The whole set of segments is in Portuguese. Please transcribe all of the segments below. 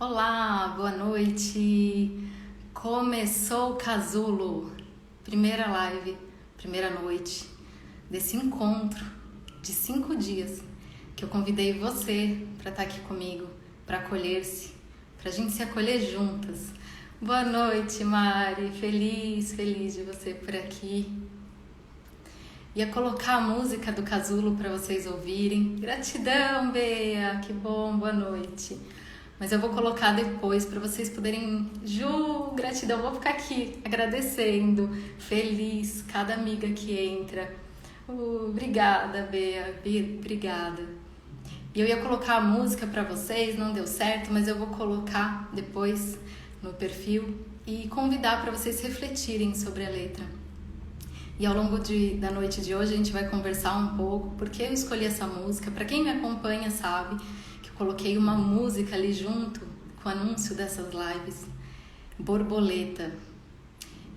Olá, boa noite. Começou o Casulo, primeira live, primeira noite desse encontro de 5 dias que eu convidei você para estar aqui comigo, para acolher-se, para a gente se acolher juntas. Boa noite, Mari, feliz de você por aqui. Ia colocar a música do Casulo para vocês ouvirem. Gratidão, Bea, que bom, boa noite. Mas eu vou colocar depois para vocês poderem... Gratidão, vou ficar aqui agradecendo, feliz, cada amiga que entra. Obrigada, Bea, obrigada. E eu ia colocar a música para vocês, não deu certo, mas eu vou colocar depois no perfil e convidar para vocês refletirem sobre a letra. E ao longo da noite de hoje a gente vai conversar um pouco, porque eu escolhi essa música. Para quem me acompanha sabe que eu coloquei uma música ali junto com o anúncio dessas lives, Borboleta,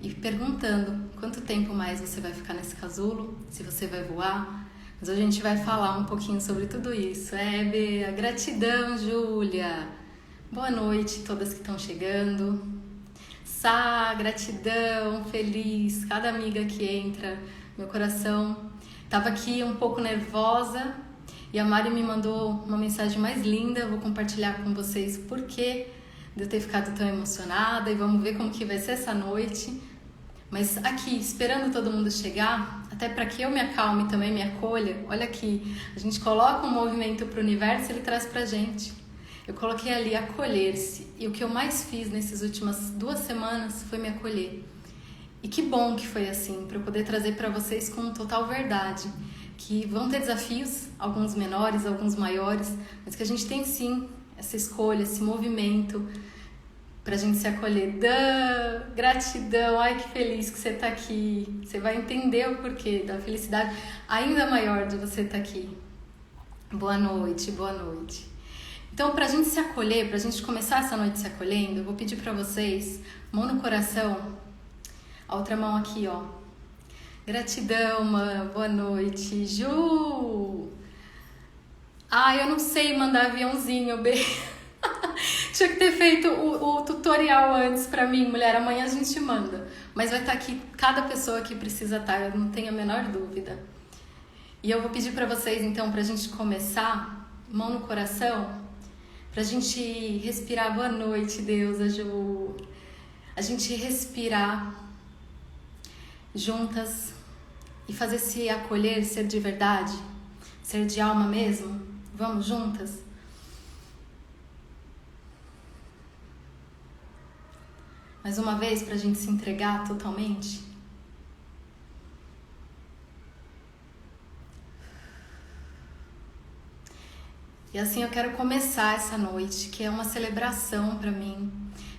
e perguntando quanto tempo mais você vai ficar nesse casulo, se você vai voar. Mas hoje a gente vai falar um pouquinho sobre tudo isso. Bea, gratidão, Júlia. Boa noite a todas que estão chegando. Sá, gratidão, feliz, cada amiga que entra, meu coração. Tava aqui um pouco nervosa e a Mari me mandou uma mensagem mais linda. Eu vou compartilhar com vocês por que de eu ter ficado tão emocionada e vamos ver como que vai ser essa noite. Mas aqui, esperando todo mundo chegar, até para que eu me acalme também, me acolha, olha aqui, a gente coloca um movimento para o universo e ele traz pra gente. Eu coloquei ali acolher-se, e o que eu mais fiz nessas últimas 2 semanas foi me acolher. E que bom que foi assim, para eu poder trazer para vocês com total verdade, que vão ter desafios, alguns menores, alguns maiores, mas que a gente tem sim essa escolha, esse movimento pra gente se acolher. Gratidão, ai que feliz que você tá aqui, você vai entender o porquê da felicidade ainda maior de você estar aqui. Boa noite, boa noite. Então, pra gente se acolher, pra gente começar essa noite se acolhendo, eu vou pedir pra vocês, mão no coração, a outra mão aqui, ó. Gratidão, mãe, boa noite. Ju! Eu não sei mandar aviãozinho, bem. Tinha que ter feito o tutorial antes pra mim, mulher, amanhã a gente manda. Mas vai estar aqui, cada pessoa que precisa estar, eu não tenho a menor dúvida. E eu vou pedir pra vocês, então, pra gente começar, mão no coração, pra gente respirar. Boa noite, deusa Ju. A gente respirar juntas e fazer se acolher, ser de verdade, ser de alma mesmo. Vamos juntas? Mais uma vez, pra gente se entregar totalmente. E assim eu quero começar essa noite, que é uma celebração para mim,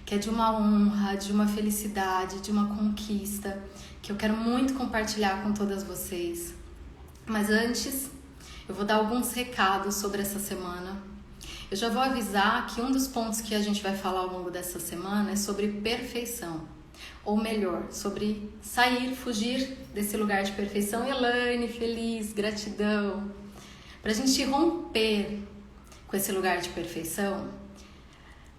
que é de uma honra, de uma felicidade, de uma conquista, que eu quero muito compartilhar com todas vocês. Mas antes, eu vou dar alguns recados sobre essa semana. Eu já vou avisar que um dos pontos que a gente vai falar ao longo dessa semana é sobre perfeição. Ou melhor, sobre sair, fugir desse lugar de perfeição. Elaine, feliz, gratidão. Pra gente romper com esse lugar de perfeição,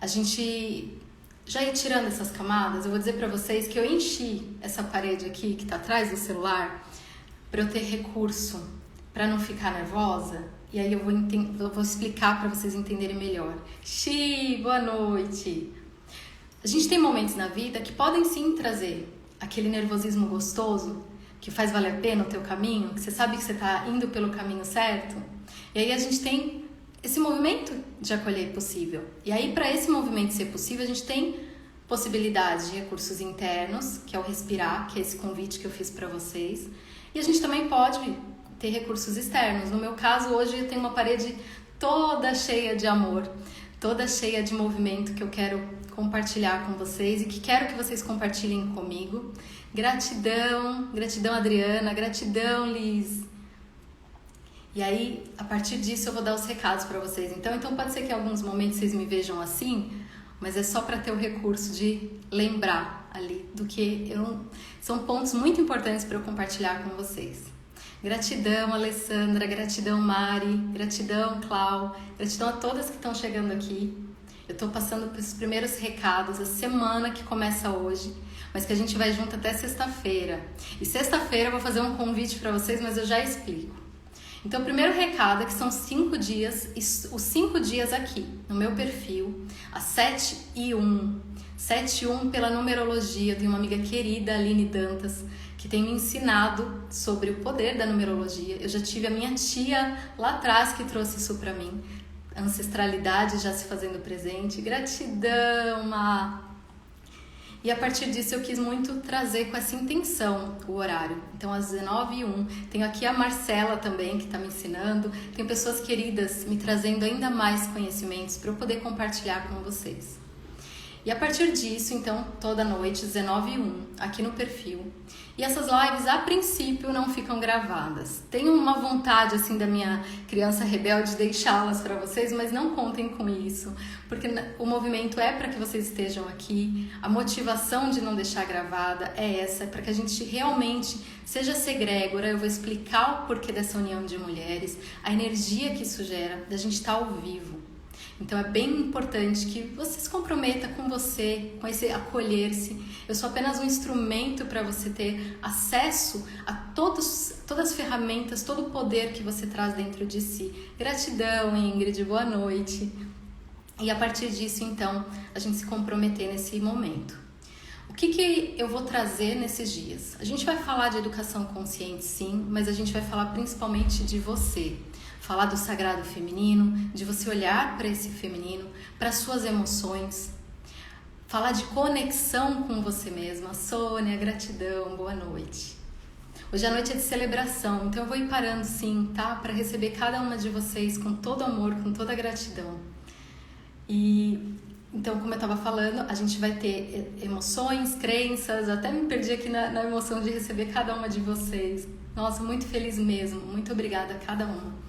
a gente já ir tirando essas camadas. Eu vou dizer pra vocês que eu enchi essa parede aqui que tá atrás do celular pra eu ter recurso, pra não ficar nervosa. E aí eu vou explicar pra vocês entenderem melhor. Boa noite. A gente tem momentos na vida que podem sim trazer aquele nervosismo gostoso que faz valer a pena o teu caminho, que você sabe que você tá indo pelo caminho certo. E aí a gente tem esse movimento de acolher possível. E aí, para esse movimento ser possível, a gente tem possibilidades de recursos internos, que é o respirar, que é esse convite que eu fiz para vocês. E a gente também pode ter recursos externos. No meu caso, hoje eu tenho uma parede toda cheia de amor, toda cheia de movimento que eu quero compartilhar com vocês e que quero que vocês compartilhem comigo. Gratidão, gratidão Adriana, gratidão Liz. E aí, a partir disso, eu vou dar os recados para vocês. Então pode ser que em alguns momentos vocês me vejam assim, mas é só para ter o recurso de lembrar ali do que são pontos muito importantes para eu compartilhar com vocês. Gratidão, Alessandra, gratidão, Mari, gratidão, Clau, gratidão a todas que estão chegando aqui. Eu tô passando pelos primeiros recados, a semana que começa hoje, mas que a gente vai junto até sexta-feira. E sexta-feira eu vou fazer um convite para vocês, mas eu já explico. Então, o primeiro recado é que são 5 dias, os 5 dias aqui, no meu perfil, às 7h01. 7h01 pela numerologia de uma amiga querida, Aline Dantas, que tem me ensinado sobre o poder da numerologia. Eu já tive a minha tia lá atrás que trouxe isso para mim. Ancestralidade já se fazendo presente. Gratidão, Ma! E a partir disso eu quis muito trazer com essa intenção o horário. Então às 19h01, tenho aqui a Marcela também que está me ensinando. Tenho pessoas queridas me trazendo ainda mais conhecimentos para eu poder compartilhar com vocês. E a partir disso, então, toda noite, 19h01, aqui no perfil. E essas lives, a princípio, não ficam gravadas. Tenho uma vontade, assim, da minha criança rebelde de deixá-las para vocês, mas não contem com isso, porque o movimento é para que vocês estejam aqui. A motivação de não deixar gravada é essa, para que a gente realmente seja segrégora. Eu vou explicar o porquê dessa união de mulheres, a energia que isso gera, da gente estar ao vivo. Então é bem importante que você se comprometa com você, com esse acolher-se. Eu sou apenas um instrumento para você ter acesso a todas as ferramentas, todo o poder que você traz dentro de si. Gratidão, Ingrid, boa noite. E a partir disso, então, a gente se comprometer nesse momento. O que eu vou trazer nesses dias? A gente vai falar de educação consciente, sim, mas a gente vai falar principalmente de você. Falar do sagrado feminino, de você olhar para esse feminino, para suas emoções. Falar de conexão com você mesma. Sônia, gratidão, boa noite. Hoje a noite é de celebração, então eu vou ir parando sim, tá? Para receber cada uma de vocês com todo amor, com toda gratidão. E então, como eu estava falando, a gente vai ter emoções, crenças, até me perdi aqui na emoção de receber cada uma de vocês. Nossa, muito feliz mesmo, muito obrigada a cada uma.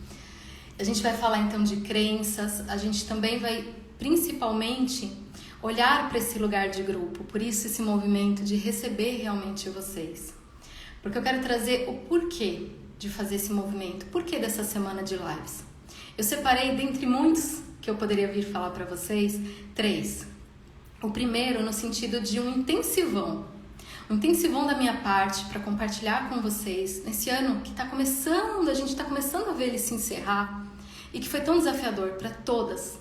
A gente vai falar então de crenças, a gente também vai principalmente olhar para esse lugar de grupo, por isso esse movimento de receber realmente vocês. Porque eu quero trazer o porquê de fazer esse movimento, porquê dessa semana de lives. Eu separei dentre muitos que eu poderia vir falar para vocês, 3. O primeiro no sentido de um intensivão da minha parte para compartilhar com vocês nesse ano que está começando, a gente está começando a ver ele se encerrar e que foi tão desafiador para todas,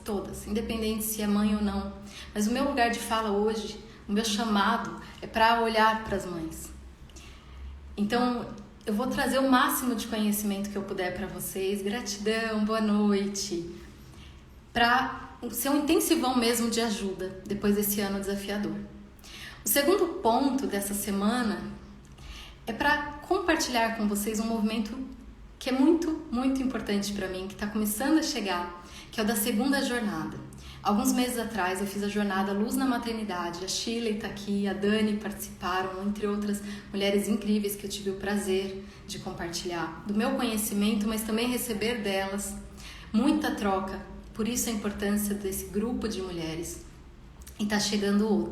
independente se é mãe ou não. Mas o meu lugar de fala hoje, o meu chamado é para olhar para as mães. Então, eu vou trazer o máximo de conhecimento que eu puder para vocês. Gratidão, boa noite. Para ser um intensivão mesmo de ajuda depois desse ano desafiador. O segundo ponto dessa semana é para compartilhar com vocês um movimento que é muito, muito importante para mim, que está começando a chegar, que é o da segunda jornada. Alguns meses atrás eu fiz a jornada Luz na Maternidade, a Shirley está aqui, a Dani participaram, entre outras mulheres incríveis que eu tive o prazer de compartilhar do meu conhecimento, mas também receber delas muita troca. Por isso a importância desse grupo de mulheres. E está chegando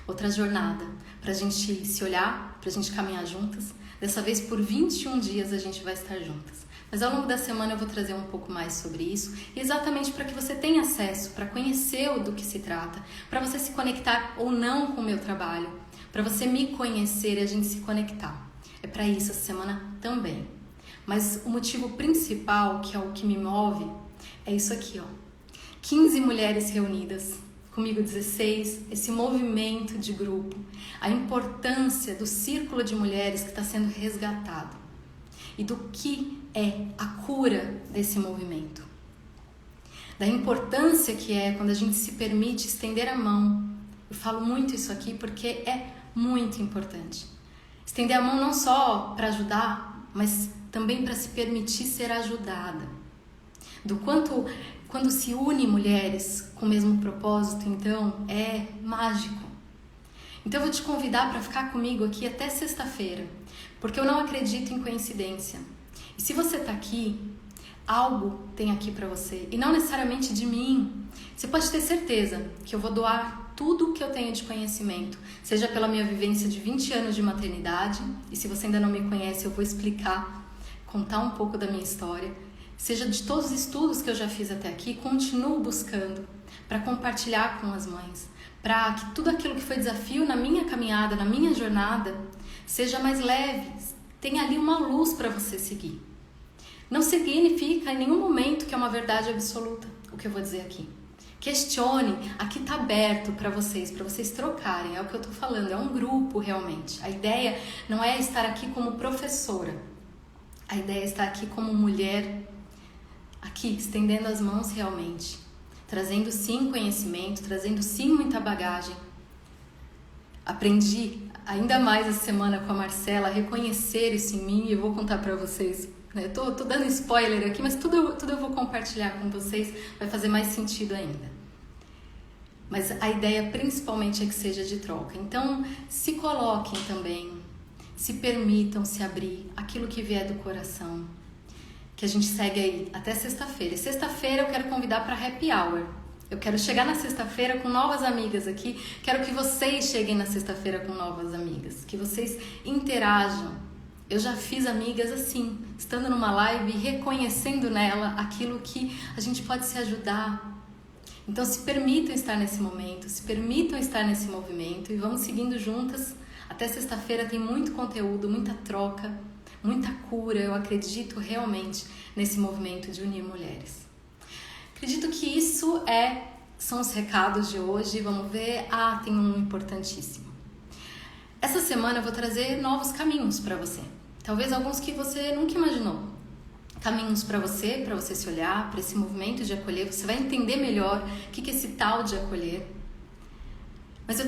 outra jornada, para a gente se olhar, para a gente caminhar juntas. Dessa vez por 21 dias a gente vai estar juntas. Mas ao longo da semana eu vou trazer um pouco mais sobre isso, exatamente para que você tenha acesso, para conhecer do que se trata, para você se conectar ou não com o meu trabalho, para você me conhecer e a gente se conectar. É para isso essa semana também. Mas o motivo principal, que é o que me move, é isso aqui, ó. 15 mulheres reunidas, comigo 16, esse movimento de grupo, a importância do círculo de mulheres que está sendo resgatado e do que é a cura desse movimento. Da importância que é quando a gente se permite estender a mão. Eu falo muito isso aqui porque é muito importante. Estender a mão não só para ajudar, mas também para se permitir ser ajudada. Do quanto, quando se une mulheres com o mesmo propósito, então é mágico. Então eu vou te convidar para ficar comigo aqui até sexta-feira, porque eu não acredito em coincidência. E se você está aqui, algo tem aqui para você, e não necessariamente de mim. Você pode ter certeza que eu vou doar tudo que eu tenho de conhecimento, seja pela minha vivência de 20 anos de maternidade, e se você ainda não me conhece, eu vou explicar, contar um pouco da minha história, seja de todos os estudos que eu já fiz até aqui, continuo buscando para compartilhar com as mães, para que tudo aquilo que foi desafio na minha caminhada, na minha jornada, seja mais leve, tenha ali uma luz para você seguir. Não significa em nenhum momento que é uma verdade absoluta o que eu vou dizer aqui. Questione, aqui está aberto para vocês trocarem, é o que eu estou falando, é um grupo realmente. A ideia não é estar aqui como professora, a ideia é estar aqui como mulher, aqui estendendo as mãos realmente, trazendo sim conhecimento, trazendo sim muita bagagem. Aprendi ainda mais essa semana com a Marcela a reconhecer isso em mim e eu vou contar para vocês. Eu tô dando spoiler aqui, mas tudo eu vou compartilhar com vocês, vai fazer mais sentido ainda. Mas a ideia principalmente é que seja de troca. Então, se coloquem também, se permitam se abrir, aquilo que vier do coração. Que a gente segue aí até sexta-feira. E sexta-feira eu quero convidar para Happy Hour. Eu quero chegar na sexta-feira com novas amigas aqui. Quero que vocês cheguem na sexta-feira com novas amigas. Que vocês interajam. Eu já fiz amigas assim, estando numa live e reconhecendo nela aquilo que a gente pode se ajudar. Então se permitam estar nesse momento, se permitam estar nesse movimento e vamos seguindo juntas. Até sexta-feira tem muito conteúdo, muita troca, muita cura. Eu acredito realmente nesse movimento de unir mulheres. Acredito que isso são os recados de hoje. Vamos ver. Tem um importantíssimo. Essa semana eu vou trazer novos caminhos para você. Talvez alguns que você nunca imaginou. Caminhos para você se olhar, para esse movimento de acolher. Você vai entender melhor o que é esse tal de acolher.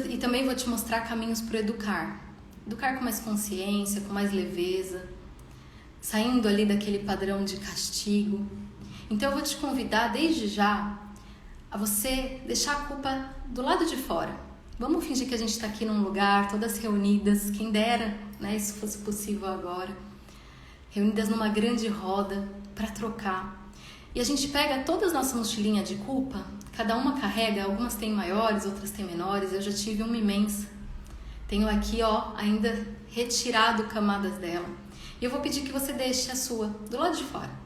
E também vou te mostrar caminhos para educar. Educar com mais consciência, com mais leveza. Saindo ali daquele padrão de castigo. Então eu vou te convidar desde já a você deixar a culpa do lado de fora. Vamos fingir que a gente está aqui num lugar, todas reunidas, quem dera, né, isso fosse possível agora, reunidas numa grande roda para trocar. E a gente pega toda a nossa mochilinha de culpa, cada uma carrega, algumas têm maiores, outras têm menores, eu já tive uma imensa. Tenho aqui, ainda retirado camadas dela. E eu vou pedir que você deixe a sua do lado de fora.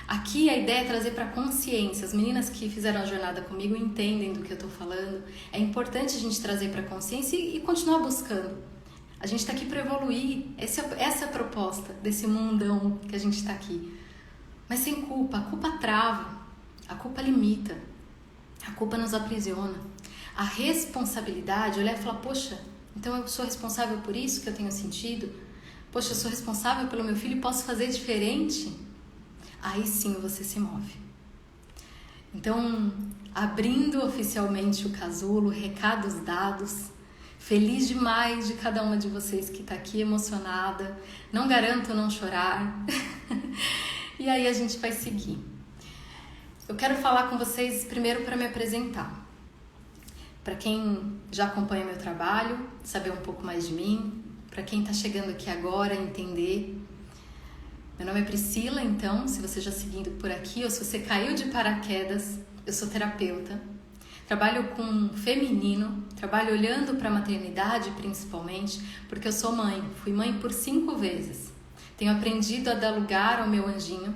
Aqui a ideia é trazer para consciência. As meninas que fizeram a jornada comigo entendem do que eu estou falando. É importante a gente trazer para consciência e continuar buscando. A gente está aqui para evoluir. Essa é a proposta desse mundão que a gente está aqui. Mas sem culpa. A culpa trava. A culpa limita. A culpa nos aprisiona. A responsabilidade, olhar e falar, poxa, então eu sou responsável por isso que eu tenho sentido? Poxa, eu sou responsável pelo meu filho e posso fazer diferente? Aí sim você se move. Então, abrindo oficialmente o casulo, recados dados, feliz demais de cada uma de vocês que está aqui emocionada, não garanto não chorar, e aí a gente vai seguir. Eu quero falar com vocês primeiro para me apresentar. Para quem já acompanha meu trabalho, saber um pouco mais de mim, para quem está chegando aqui agora, entender. Meu nome é Priscila, então, se você já seguindo por aqui ou se você caiu de paraquedas, eu sou terapeuta. Trabalho com feminino, trabalho olhando para a maternidade principalmente, porque eu sou mãe, fui mãe por 5 vezes. Tenho aprendido a dar lugar ao meu anjinho.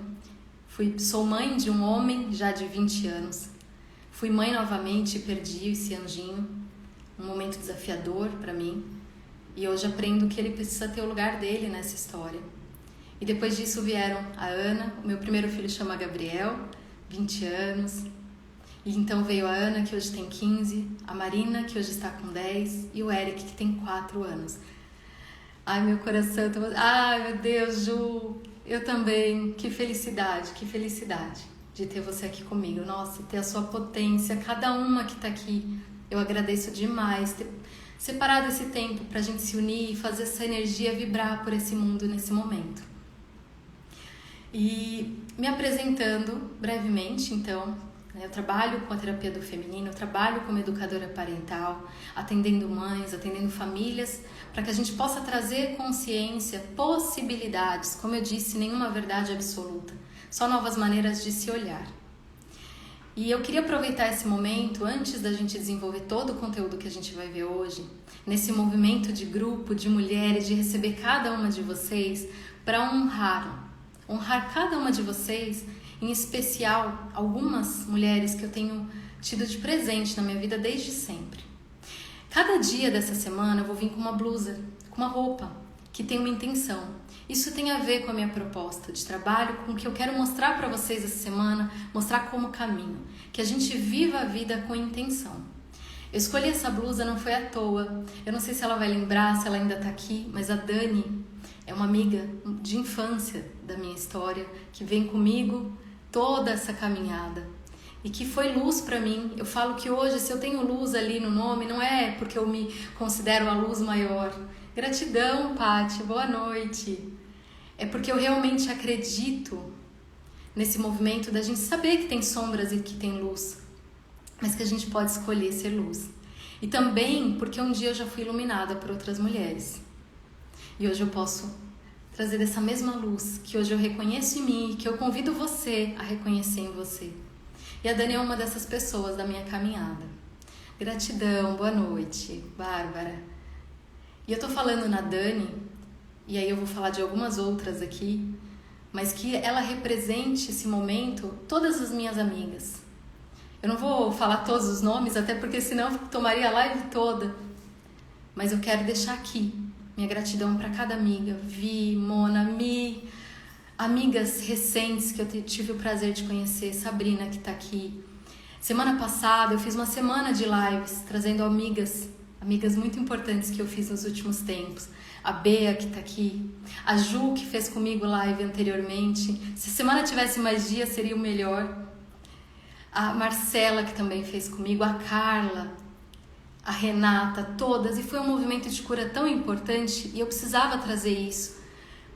Sou mãe de um homem já de 20 anos. Fui mãe novamente e perdi esse anjinho. Um momento desafiador para mim. E hoje aprendo que ele precisa ter o lugar dele nessa história. E depois disso vieram a Ana, o meu primeiro filho chama Gabriel, 20 anos. E então veio a Ana, que hoje tem 15, a Marina, que hoje está com 10, e o Eric, que tem 4 anos. Ai, meu coração, ai, meu Deus, Ju, eu também, que felicidade de ter você aqui comigo. Nossa, ter a sua potência, cada uma que está aqui, eu agradeço demais ter separado esse tempo para a gente se unir e fazer essa energia vibrar por esse mundo nesse momento. E me apresentando brevemente, então, eu trabalho com a terapia do feminino, eu trabalho como educadora parental, atendendo mães, atendendo famílias, para que a gente possa trazer consciência, possibilidades, como eu disse, nenhuma verdade absoluta, só novas maneiras de se olhar. E eu queria aproveitar esse momento, antes da gente desenvolver todo o conteúdo que a gente vai ver hoje, nesse movimento de grupo, de mulheres, de receber cada uma de vocês, para honrar cada uma de vocês em especial algumas mulheres que eu tenho tido de presente na minha vida desde sempre. Cada dia dessa semana eu vou vir com uma blusa, com uma roupa que tem uma intenção. Isso tem a ver com a minha proposta de trabalho, com o que eu quero mostrar para vocês essa semana, mostrar como caminho, que a gente viva a vida com intenção. Eu escolhi essa blusa, não foi à toa. Eu não sei se ela vai lembrar, se ela ainda tá aqui, mas a Dani é uma amiga de infância da minha história, que vem comigo toda essa caminhada e que foi luz para mim. Eu falo que hoje, se eu tenho luz ali no nome, não é porque eu me considero a luz maior. Gratidão, Paty, boa noite. É porque eu realmente acredito nesse movimento da gente saber que tem sombras e que tem luz, mas que a gente pode escolher ser luz. E também porque um dia eu já fui iluminada por outras mulheres. E hoje eu posso trazer dessa mesma luz, que hoje eu reconheço em mim, que eu convido você a reconhecer em você. E a Dani é uma dessas pessoas da minha caminhada. Gratidão, boa noite, Bárbara. E eu tô falando na Dani, e aí eu vou falar de algumas outras aqui, mas que ela represente esse momento, todas as minhas amigas. Eu não vou falar todos os nomes, até porque senão eu tomaria a live toda. Mas eu quero deixar aqui minha gratidão para cada amiga. Vi, Mona, Mi, amigas recentes que eu tive o prazer de conhecer, Sabrina que tá aqui. Semana passada eu fiz uma semana de lives, trazendo amigas muito importantes que eu fiz nos últimos tempos. A Bea que tá aqui, a Ju que fez comigo live anteriormente. Se a semana tivesse mais dias seria o melhor. A Marcela que também fez comigo, a Carla, a Renata, todas. E foi um movimento de cura tão importante e eu precisava trazer isso.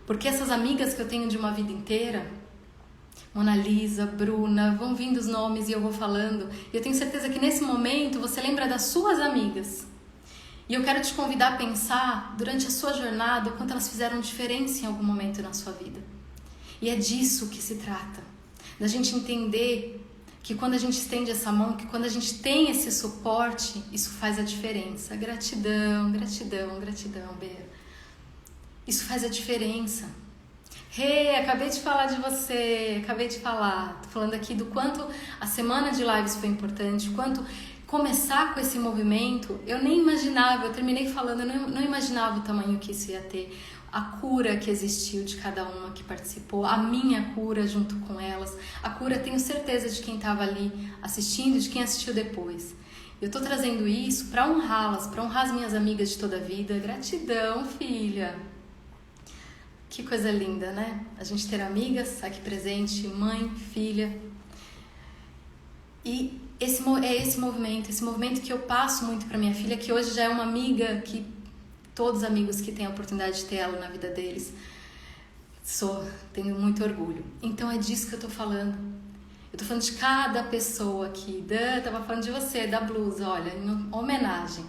Porque essas amigas que eu tenho de uma vida inteira, Mona Lisa, Bruna, vão vindo os nomes e eu vou falando. E eu tenho certeza que nesse momento você lembra das suas amigas. E eu quero te convidar a pensar, durante a sua jornada, o quanto elas fizeram diferença em algum momento na sua vida. E é disso que se trata. Da gente entender que quando a gente estende essa mão, que quando a gente tem esse suporte, isso faz a diferença. Gratidão, gratidão, gratidão, Bea. Isso faz a diferença. Acabei de falar de você, acabei de falar. Tô falando aqui do quanto a semana de lives foi importante, quanto começar com esse movimento, eu nem imaginava, eu terminei falando, eu não imaginava o tamanho que isso ia ter, a cura que existiu de cada uma que participou, a minha cura junto com elas, a cura tenho certeza de quem estava ali assistindo, de quem assistiu depois. Eu tô trazendo isso para honrá-las, para honrar as minhas amigas de toda a vida. Gratidão, filha! Que coisa linda, né? A gente ter amigas aqui presente, mãe, filha. E esse movimento que eu passo muito para minha filha, que hoje já é uma amiga, que todos os amigos que têm a oportunidade de ter ela na vida deles, tenho muito orgulho. Então é disso que eu tô falando. Eu tô falando de cada pessoa aqui. Tava falando de você, da blusa, olha, em homenagem.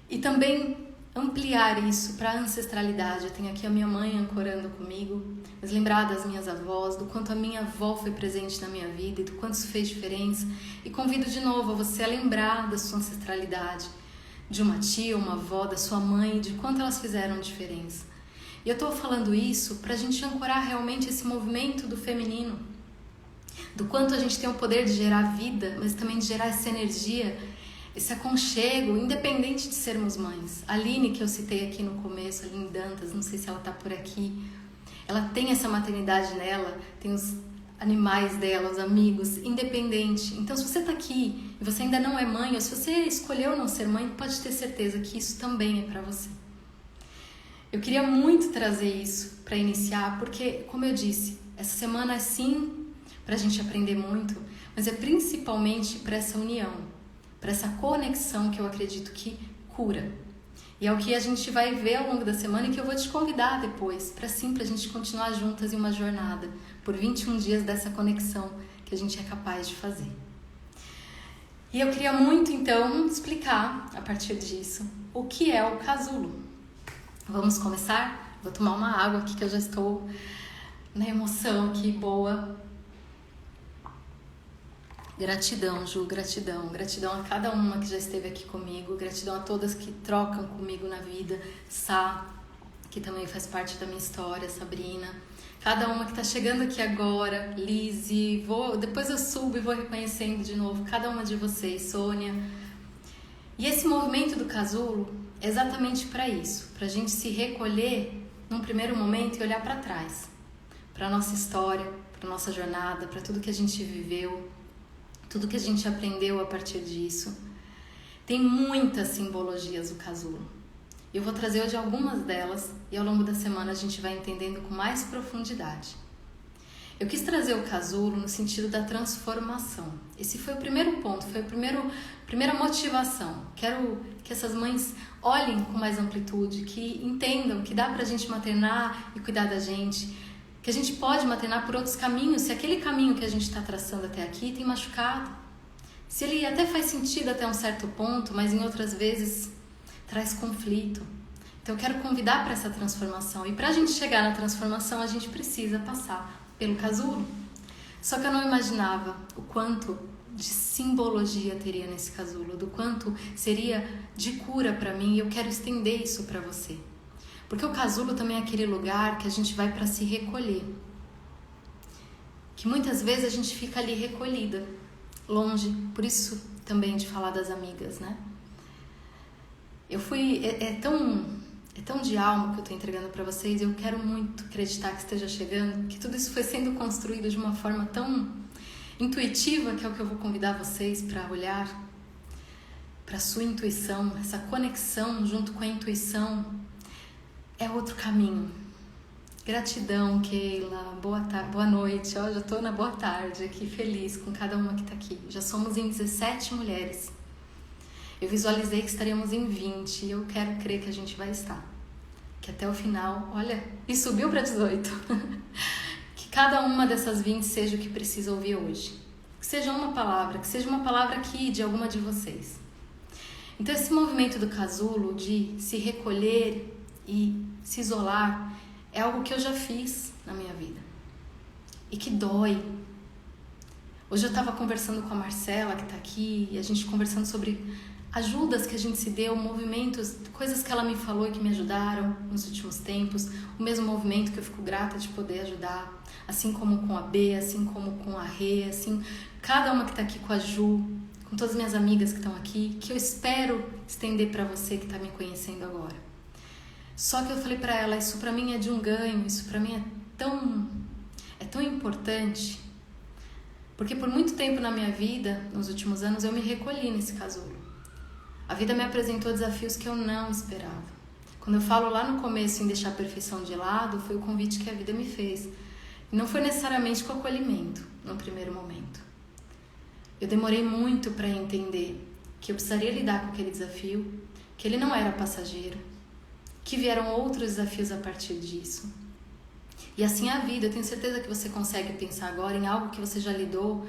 E também ampliar isso para a ancestralidade. Eu tenho aqui a minha mãe ancorando comigo, mas lembrar das minhas avós, do quanto a minha avó foi presente na minha vida e do quanto isso fez diferença. E convido de novo a você a lembrar da sua ancestralidade, de uma tia, uma avó, da sua mãe, de quanto elas fizeram diferença. E eu estou falando isso para a gente ancorar realmente esse movimento do feminino, do quanto a gente tem o poder de gerar vida, mas também de gerar essa energia, esse aconchego, independente de sermos mães. A Aline, que eu citei aqui no começo, a Aline Dantas, não sei se ela está por aqui, ela tem essa maternidade nela, tem os animais dela, os amigos, independente. Então, se você está aqui e você ainda não é mãe, ou se você escolheu não ser mãe, pode ter certeza que isso também é para você. Eu queria muito trazer isso para iniciar, porque, como eu disse, essa semana é sim para a gente aprender muito, mas é principalmente para essa união, para essa conexão que eu acredito que cura. E é o que a gente vai ver ao longo da semana e que eu vou te convidar depois, para a gente continuar juntas em uma jornada, por 21 dias dessa conexão que a gente é capaz de fazer. E eu queria muito, então, explicar, a partir disso, o que é o casulo. Vamos começar? Vou tomar uma água aqui que eu já estou na emoção aqui, boa. Gratidão, Ju, gratidão. Gratidão a cada uma que já esteve aqui comigo. Gratidão a todas que trocam comigo na vida. Sá, que também faz parte da minha história, Sabrina. cada uma que está chegando aqui agora, Lizzie, depois eu subo e vou reconhecendo de novo cada uma de vocês, Sônia. E esse movimento do casulo é exatamente para isso, para a gente se recolher num primeiro momento e olhar para trás, para a nossa história, para a nossa jornada, para tudo que a gente viveu, tudo que a gente aprendeu a partir disso. Tem muitas simbologias o casulo. Eu vou trazer hoje algumas delas e ao longo da semana a gente vai entendendo com mais profundidade. Eu quis trazer o casulo no sentido da transformação. Esse foi o primeiro ponto, foi a primeira motivação. Quero que essas mães olhem com mais amplitude, que entendam que dá pra gente maternar e cuidar da gente, que a gente pode maternar por outros caminhos, se aquele caminho que a gente está traçando até aqui tem machucado. Se ele até faz sentido até um certo ponto, mas em outras vezes traz conflito. Então eu quero convidar para essa transformação. E para a gente chegar na transformação, a gente precisa passar pelo casulo. Só que eu não imaginava o quanto de simbologia teria nesse casulo, do quanto seria de cura para mim, e eu quero estender isso para você. Porque o casulo também é aquele lugar que a gente vai para se recolher. Que muitas vezes a gente fica ali recolhida, longe, por isso também de falar das amigas, né? É tão de alma que eu estou entregando para vocês, e eu quero muito acreditar que esteja chegando, que tudo isso foi sendo construído de uma forma tão intuitiva, que é o que eu vou convidar vocês para olhar para a sua intuição, essa conexão junto com a intuição é outro caminho. Gratidão, Keila, boa noite, já estou na boa tarde aqui, feliz com cada uma que está aqui. Já somos em 17 mulheres. Eu visualizei que estaríamos em 20 e eu quero crer que a gente vai estar. Que até o final, olha, e subiu para 18. Que cada uma dessas 20 seja o que precisa ouvir hoje. Que seja uma palavra, que seja uma palavra aqui de alguma de vocês. Então esse movimento do casulo, de se recolher e se isolar, é algo que eu já fiz na minha vida. E que dói. Hoje eu estava conversando com a Marcela, que está aqui, e a gente conversando sobre ajudas que a gente se deu, movimentos, coisas que ela me falou e que me ajudaram nos últimos tempos, o mesmo movimento que eu fico grata de poder ajudar, assim como com a B, assim como com a Rê, assim, cada uma que está aqui com a Ju, com todas as minhas amigas que estão aqui, que eu espero estender para você que está me conhecendo agora. Só que eu falei para ela, isso para mim é de um ganho, isso para mim é tão importante, porque por muito tempo na minha vida, nos últimos anos, eu me recolhi nesse casulo. A vida me apresentou desafios que eu não esperava. Quando eu falo lá no começo em deixar a perfeição de lado, foi o convite que a vida me fez. E não foi necessariamente com acolhimento, no primeiro momento. Eu demorei muito para entender que eu precisaria lidar com aquele desafio, que ele não era passageiro, que vieram outros desafios a partir disso. E assim é a vida. Eu tenho certeza que você consegue pensar agora em algo que você já lidou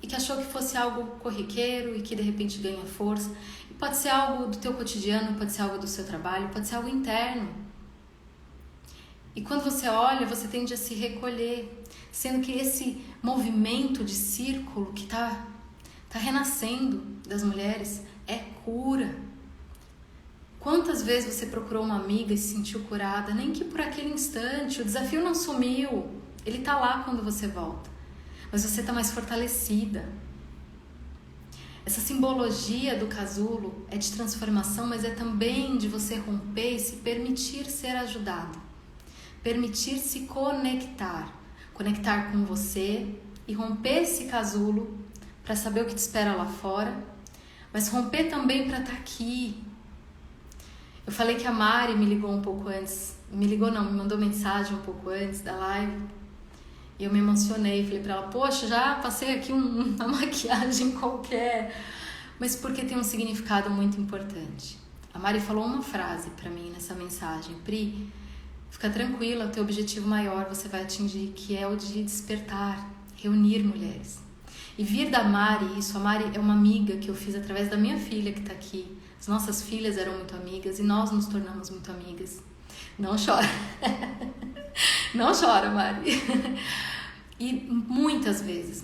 e que achou que fosse algo corriqueiro e que de repente ganha força. E pode ser algo do teu cotidiano, pode ser algo do seu trabalho, pode ser algo interno. E quando você olha, você tende a se recolher, sendo que esse movimento de círculo que tá renascendo das mulheres é cura. Quantas vezes você procurou uma amiga e se sentiu curada? Nem que por aquele instante, o desafio não sumiu, ele tá lá quando você volta, mas você tá mais fortalecida. Essa simbologia do casulo é de transformação, mas é também de você romper e se permitir ser ajudado, permitir se conectar com você e romper esse casulo para saber o que te espera lá fora, mas romper também para estar aqui. Eu falei que a Mari me ligou um pouco antes, me mandou mensagem um pouco antes da live, e eu me emocionei, falei para ela, poxa, já passei aqui uma maquiagem qualquer, mas porque tem um significado muito importante. A Mari falou uma frase para mim nessa mensagem, Pri, fica tranquila, o teu objetivo maior você vai atingir, que é o de despertar, reunir mulheres. E vir da Mari, a Mari é uma amiga que eu fiz através da minha filha que está aqui. As nossas filhas eram muito amigas e nós nos tornamos muito amigas. Não chora. Não chora, Mari. E muitas vezes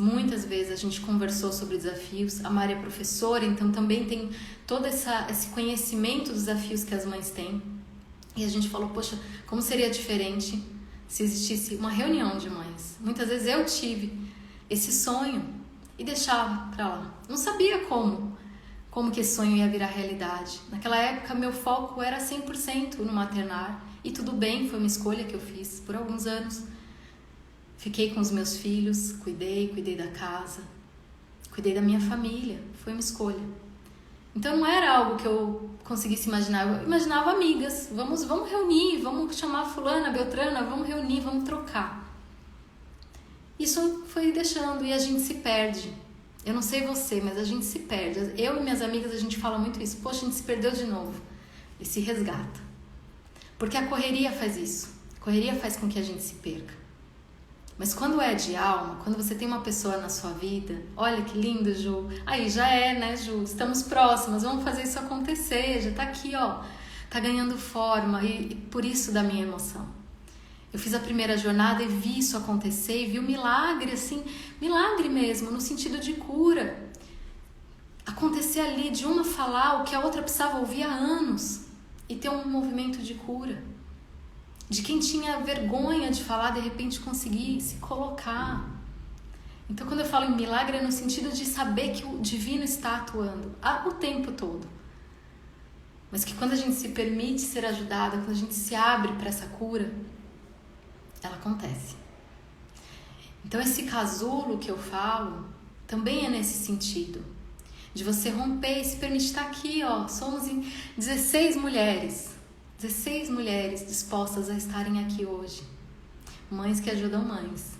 a gente conversou sobre desafios. A Mari é professora, então também tem todo esse conhecimento dos desafios que as mães têm. E a gente falou, poxa, como seria diferente se existisse uma reunião de mães. Muitas vezes eu tive esse sonho e deixava pra lá. Não sabia como que esse sonho ia virar realidade. Naquela época, meu foco era 100% no maternar. E tudo bem, foi uma escolha que eu fiz por alguns anos. Fiquei com os meus filhos, cuidei da casa, cuidei da minha família. Foi uma escolha. Então não era algo que eu conseguisse imaginar. Eu imaginava amigas. Vamos reunir, vamos chamar fulana, beltrana, vamos reunir, vamos trocar. Isso foi deixando e a gente se perde. Eu não sei você, mas a gente se perde. Eu e minhas amigas, a gente fala muito isso. Poxa, a gente se perdeu de novo. E se resgata. Porque a correria faz isso. A correria faz com que a gente se perca. Mas quando é de alma, quando você tem uma pessoa na sua vida, olha que lindo, Ju. Aí já é, né, Ju? Estamos próximas, vamos fazer isso acontecer. Já tá aqui, ó. Tá ganhando forma e por isso da minha emoção. Eu fiz a primeira jornada e vi isso acontecer e vi o milagre, assim, milagre mesmo, no sentido de cura. Acontecer ali de uma falar o que a outra precisava ouvir há anos e ter um movimento de cura. De quem tinha vergonha de falar, de repente conseguir se colocar. Então, quando eu falo em milagre, é no sentido de saber que o divino está atuando o tempo todo. Mas que quando a gente se permite ser ajudada, quando a gente se abre para essa cura, ela acontece. Então esse casulo que eu falo também é nesse sentido, de você romper e se permitir estar aqui, ó. Somos em 16 mulheres dispostas a estarem aqui hoje, mães que ajudam mães.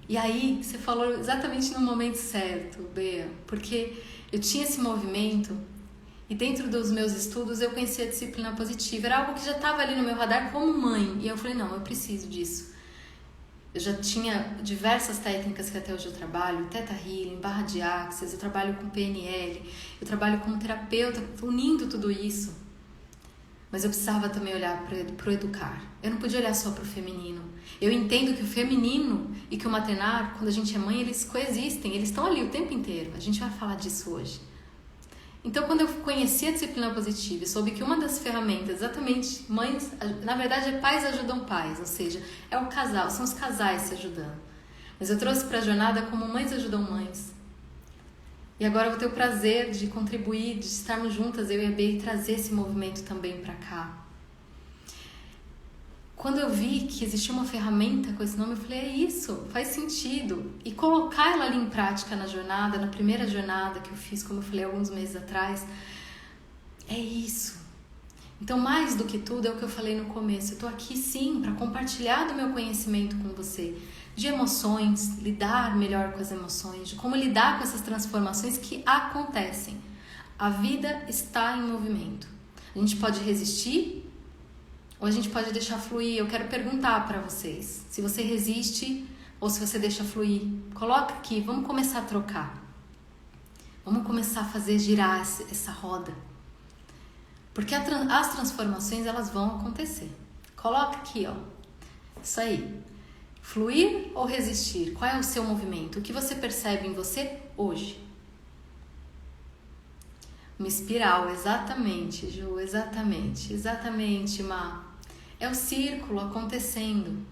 E aí você falou exatamente no momento certo, Bea, porque eu tinha esse movimento. E dentro dos meus estudos eu conheci a disciplina positiva. Era algo que já estava ali no meu radar como mãe. E eu falei, não, eu preciso disso. Eu já tinha diversas técnicas que até hoje eu trabalho. Theta Healing, barra de Axis, eu trabalho com PNL. Eu trabalho como terapeuta, unindo tudo isso. Mas eu precisava também olhar para o educar. Eu não podia olhar só para o feminino. Eu entendo que o feminino e que o maternar, quando a gente é mãe, eles coexistem. Eles estão ali o tempo inteiro. A gente vai falar disso hoje. Então, quando eu conheci a disciplina positiva e soube que uma das ferramentas, exatamente, mães, na verdade é pais ajudam pais, ou seja, é o casal, são os casais se ajudando. Mas eu trouxe para a jornada como mães ajudam mães. E agora eu vou ter o prazer de contribuir, de estarmos juntas, eu e a Bea, e trazer esse movimento também para cá. Quando eu vi que existia uma ferramenta com esse nome, eu falei, é isso, faz sentido. E colocar ela ali em prática na jornada, na primeira jornada que eu fiz, como eu falei alguns meses atrás, é isso. Então, mais do que tudo, é o que eu falei no começo. Eu tô aqui, sim, para compartilhar do meu conhecimento com você, de emoções, lidar melhor com as emoções, de como lidar com essas transformações que acontecem. A vida está em movimento. A gente pode resistir, ou a gente pode deixar fluir. Eu quero perguntar para vocês, se você resiste ou se você deixa fluir. Coloca aqui, vamos começar a trocar. Vamos começar a fazer girar essa roda. Porque as transformações, elas vão acontecer. Coloca aqui, ó. Isso aí. Fluir ou resistir? Qual é o seu movimento? O que você percebe em você hoje? Uma espiral, exatamente, Ju, exatamente, Má. É o círculo acontecendo,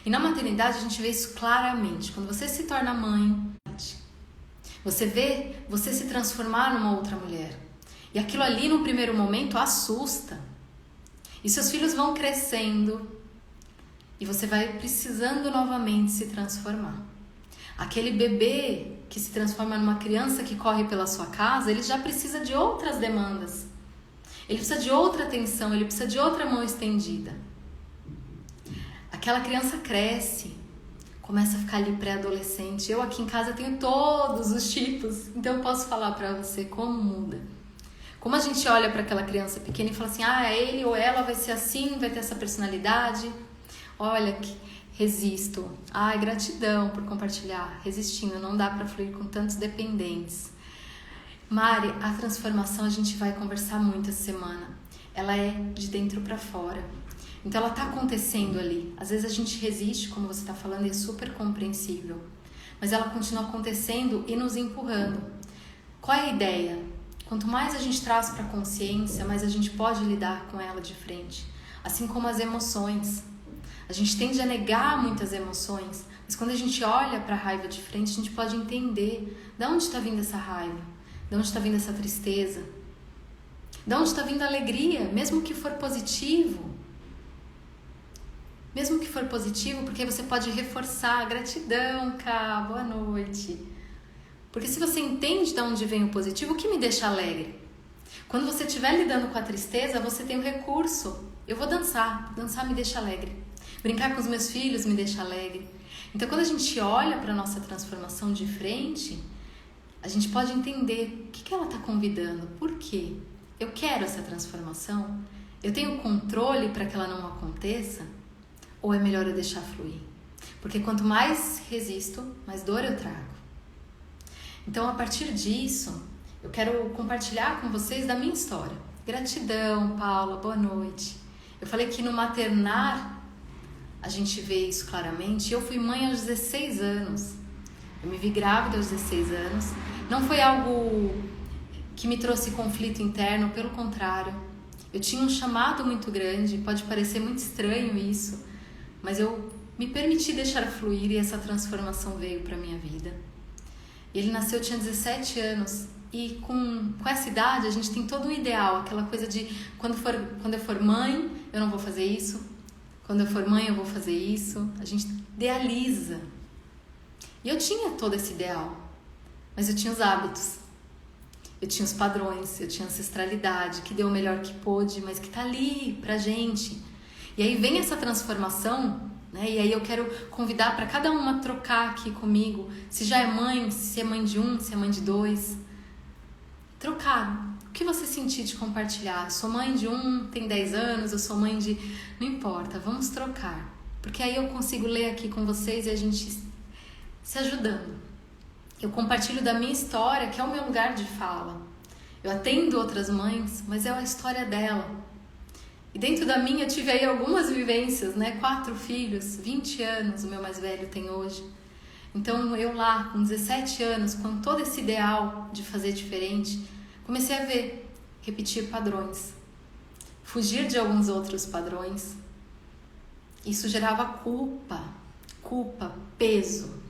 E na maternidade a gente vê isso claramente. Quando você se torna mãe, você vê você se transformar numa outra mulher. E aquilo ali, no primeiro momento, assusta. E seus filhos vão crescendo e você vai precisando novamente se transformar. Aquele bebê que se transforma numa criança que corre pela sua casa, ele já precisa de outras demandas. Ele precisa de outra atenção, ele precisa de outra mão estendida. Aquela criança cresce, começa a ficar ali pré-adolescente. Eu aqui em casa tenho todos os tipos, então eu posso falar pra você como muda. Como a gente olha para aquela criança pequena e fala assim, ele ou ela vai ser assim, vai ter essa personalidade. Olha que resisto. Gratidão por compartilhar. Resistindo, não dá para fluir com tantos dependentes. Mari, a transformação a gente vai conversar muito essa semana. Ela é de dentro para fora. Então ela tá acontecendo ali. Às vezes a gente resiste, como você tá falando, e é super compreensível. Mas ela continua acontecendo e nos empurrando. Qual é a ideia? Quanto mais a gente traz para a consciência, mais a gente pode lidar com ela de frente. assim como as emoções. A gente tende a negar muitas emoções, mas quando a gente olha para a raiva de frente, a gente pode entender de onde está vindo essa raiva, de onde está vindo essa tristeza, de onde está vindo a alegria, mesmo que for positivo. Mesmo que for positivo, porque você pode reforçar a gratidão, Cá, boa noite. Porque se você entende de onde vem o positivo, o que me deixa alegre? Quando você estiver lidando com a tristeza, você tem um recurso. Eu vou dançar, dançar me deixa alegre. Brincar com os meus filhos me deixa alegre. Então, quando a gente olha para a nossa transformação de frente, a gente pode entender o que ela está convidando. Por quê? Eu quero essa transformação? Eu tenho controle para que ela não aconteça? Ou é melhor eu deixar fluir? Porque quanto mais resisto, mais dor eu trago. Então, a partir disso, eu quero compartilhar com vocês da minha história. Gratidão, Paula, boa noite. Eu falei que no maternar a gente vê isso claramente. Eu fui mãe aos 16 anos. Eu me vi grávida aos 16 anos. Não foi algo que me trouxe conflito interno, pelo contrário. Eu tinha um chamado muito grande, pode parecer muito estranho isso, mas eu me permiti deixar fluir e essa transformação veio para minha vida. Ele nasceu, eu tinha 17 anos e com essa idade a gente tem todo um ideal, aquela coisa de quando eu for mãe eu não vou fazer isso, quando eu for mãe eu vou fazer isso, a gente idealiza. E eu tinha todo esse ideal, mas eu tinha os hábitos, eu tinha os padrões, eu tinha ancestralidade que deu o melhor que pôde, mas que tá ali pra gente. E aí vem essa transformação, né? E aí eu quero convidar para cada uma trocar aqui comigo, se já é mãe, se é mãe de um, se é mãe de dois. Trocar. O que você sentir de compartilhar? Sou mãe de um, tem 10 anos, eu sou mãe de... Não importa, vamos trocar. Porque aí eu consigo ler aqui com vocês e a gente se ajudando. Eu compartilho da minha história, que é o meu lugar de fala. Eu atendo outras mães, mas é a história dela. E dentro da minha eu tive aí algumas vivências, né? 4 filhos, 20 anos o meu mais velho tem hoje. Então eu lá, com 17 anos, com todo esse ideal de fazer diferente, comecei a ver, repetir padrões, fugir de alguns outros padrões. Isso gerava culpa, peso.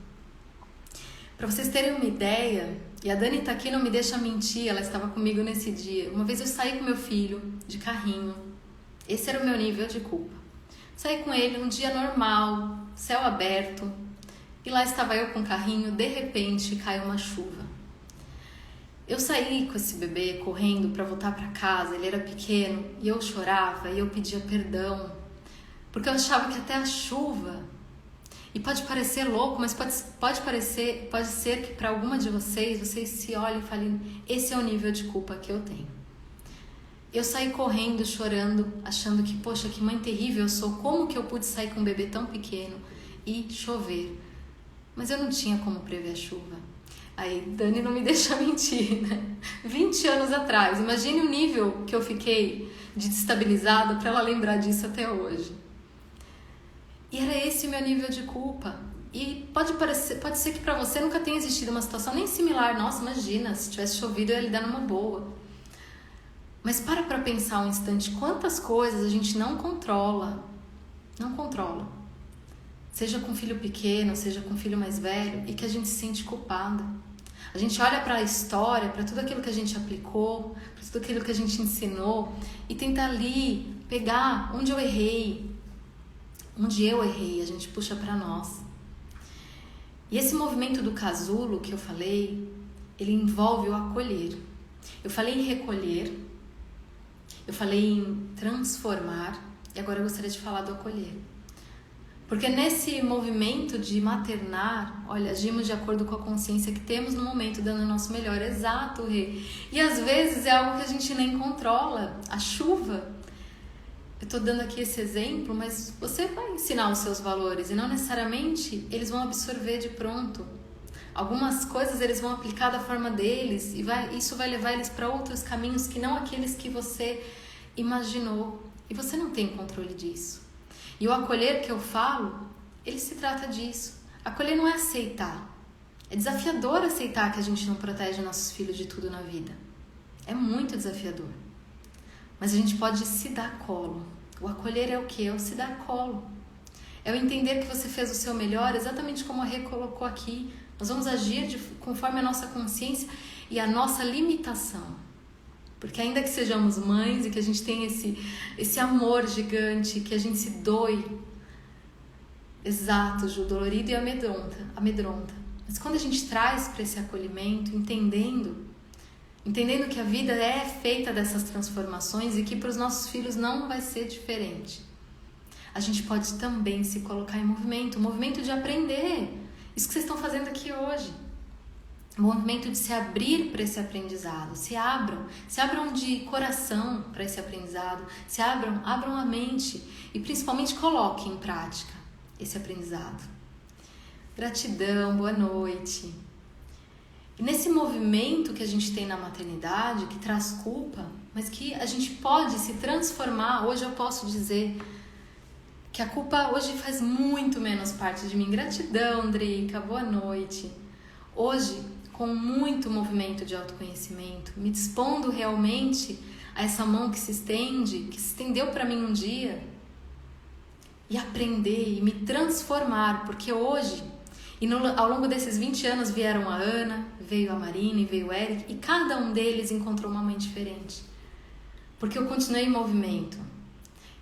Para vocês terem uma ideia, e a Dani tá aqui, não me deixa mentir, ela estava comigo nesse dia. Uma vez eu saí com meu filho de carrinho. Esse era o meu nível de culpa. Saí com ele um dia normal, céu aberto, e lá estava eu com o carrinho, de repente caiu uma chuva. Eu saí com esse bebê correndo para voltar para casa, ele era pequeno, e eu chorava e eu pedia perdão, porque eu achava que até a chuva, e pode parecer louco, mas pode ser que para alguma de vocês se olhem e falem, esse é o nível de culpa que eu tenho. Eu saí correndo, chorando, achando que, poxa, que mãe terrível eu sou, como que eu pude sair com um bebê tão pequeno e chover? Mas eu não tinha como prever a chuva. Aí, Dani não me deixa mentir, né? 20 anos atrás, imagine o nível que eu fiquei de desestabilizada para ela lembrar disso até hoje. E era esse o meu nível de culpa. E pode ser que para você nunca tenha existido uma situação nem similar. Nossa, imagina, se tivesse chovido eu ia lidar numa boa. Mas para pensar um instante, quantas coisas a gente não controla. Não controla. Seja com filho pequeno, seja com filho mais velho, e que a gente se sente culpada. A gente olha para a história, para tudo aquilo que a gente aplicou, para tudo aquilo que a gente ensinou, e tenta ali pegar onde eu errei. Onde eu errei, a gente puxa para nós. E esse movimento do casulo que eu falei, ele envolve o acolher. Eu falei em recolher, eu falei em transformar, e agora eu gostaria de falar do acolher. Porque nesse movimento de maternar, olha, agimos de acordo com a consciência que temos no momento, dando o nosso melhor. Exato, Rê. E às vezes é algo que a gente nem controla. A chuva. Eu tô dando aqui esse exemplo, mas você vai ensinar os seus valores e não necessariamente eles vão absorver de pronto. Algumas coisas eles vão aplicar da forma deles e isso vai levar eles para outros caminhos que não aqueles que você imaginou. E você não tem controle disso. E o acolher que eu falo, ele se trata disso. Acolher não é aceitar. É desafiador aceitar que a gente não protege nossos filhos de tudo na vida. É muito desafiador. Mas a gente pode se dar colo. O acolher é o quê? É o se dar colo. É o entender que você fez o seu melhor, exatamente como a Rê colocou aqui. Nós vamos agir conforme a nossa consciência e a nossa limitação. Porque ainda que sejamos mães e que a gente tenha esse amor gigante, que a gente se doe, exato, Ju, dolorido e amedronta. Mas quando a gente traz para esse acolhimento, entendendo que a vida é feita dessas transformações e que para os nossos filhos não vai ser diferente, a gente pode também se colocar em movimento, um movimento de aprender. Isso que vocês estão fazendo aqui hoje. Um movimento de se abrir para esse aprendizado. Se abram de coração para esse aprendizado. Abram a mente e principalmente coloquem em prática esse aprendizado. Gratidão, boa noite. E nesse movimento que a gente tem na maternidade, que traz culpa, mas que a gente pode se transformar, hoje eu posso dizer que a culpa hoje faz muito menos parte de mim. Gratidão, Drica, boa noite. Hoje, com muito movimento de autoconhecimento, me dispondo realmente a essa mão que se estendeu para mim um dia, e aprender e me transformar, porque hoje, ao longo desses 20 anos vieram a Ana, veio a Marina e veio o Eric, e cada um deles encontrou uma mãe diferente, porque eu continuei em movimento.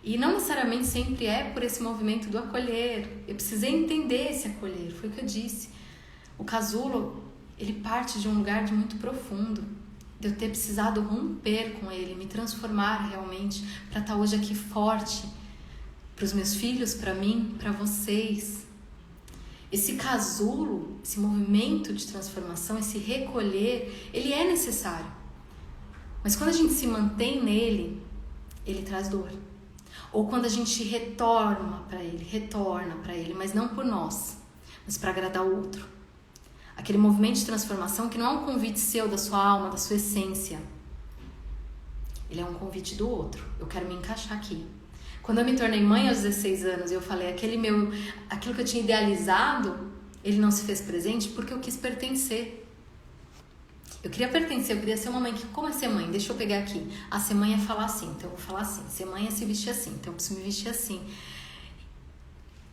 E não necessariamente sempre é por esse movimento do acolher. Eu precisei entender esse acolher, foi o que eu disse. O casulo, ele parte de um lugar de muito profundo, de eu ter precisado romper com ele, me transformar realmente, para estar hoje aqui forte, para os meus filhos, para mim, para vocês. Esse casulo, esse movimento de transformação, esse recolher, ele é necessário. Mas quando a gente se mantém nele, ele traz dor. Ou quando a gente retorna para ele, mas não por nós, mas para agradar o outro. Aquele movimento de transformação que não é um convite seu, da sua alma, da sua essência. Ele é um convite do outro. Eu quero me encaixar aqui. Quando eu me tornei mãe aos 16 anos, eu falei, aquilo que eu tinha idealizado, ele não se fez presente porque eu quis pertencer. Eu queria pertencer, eu queria ser uma mãe que, como é ser mãe? Deixa eu pegar aqui. Ser mãe é falar assim, então eu vou falar assim. Ser mãe é se vestir assim, então eu preciso me vestir assim.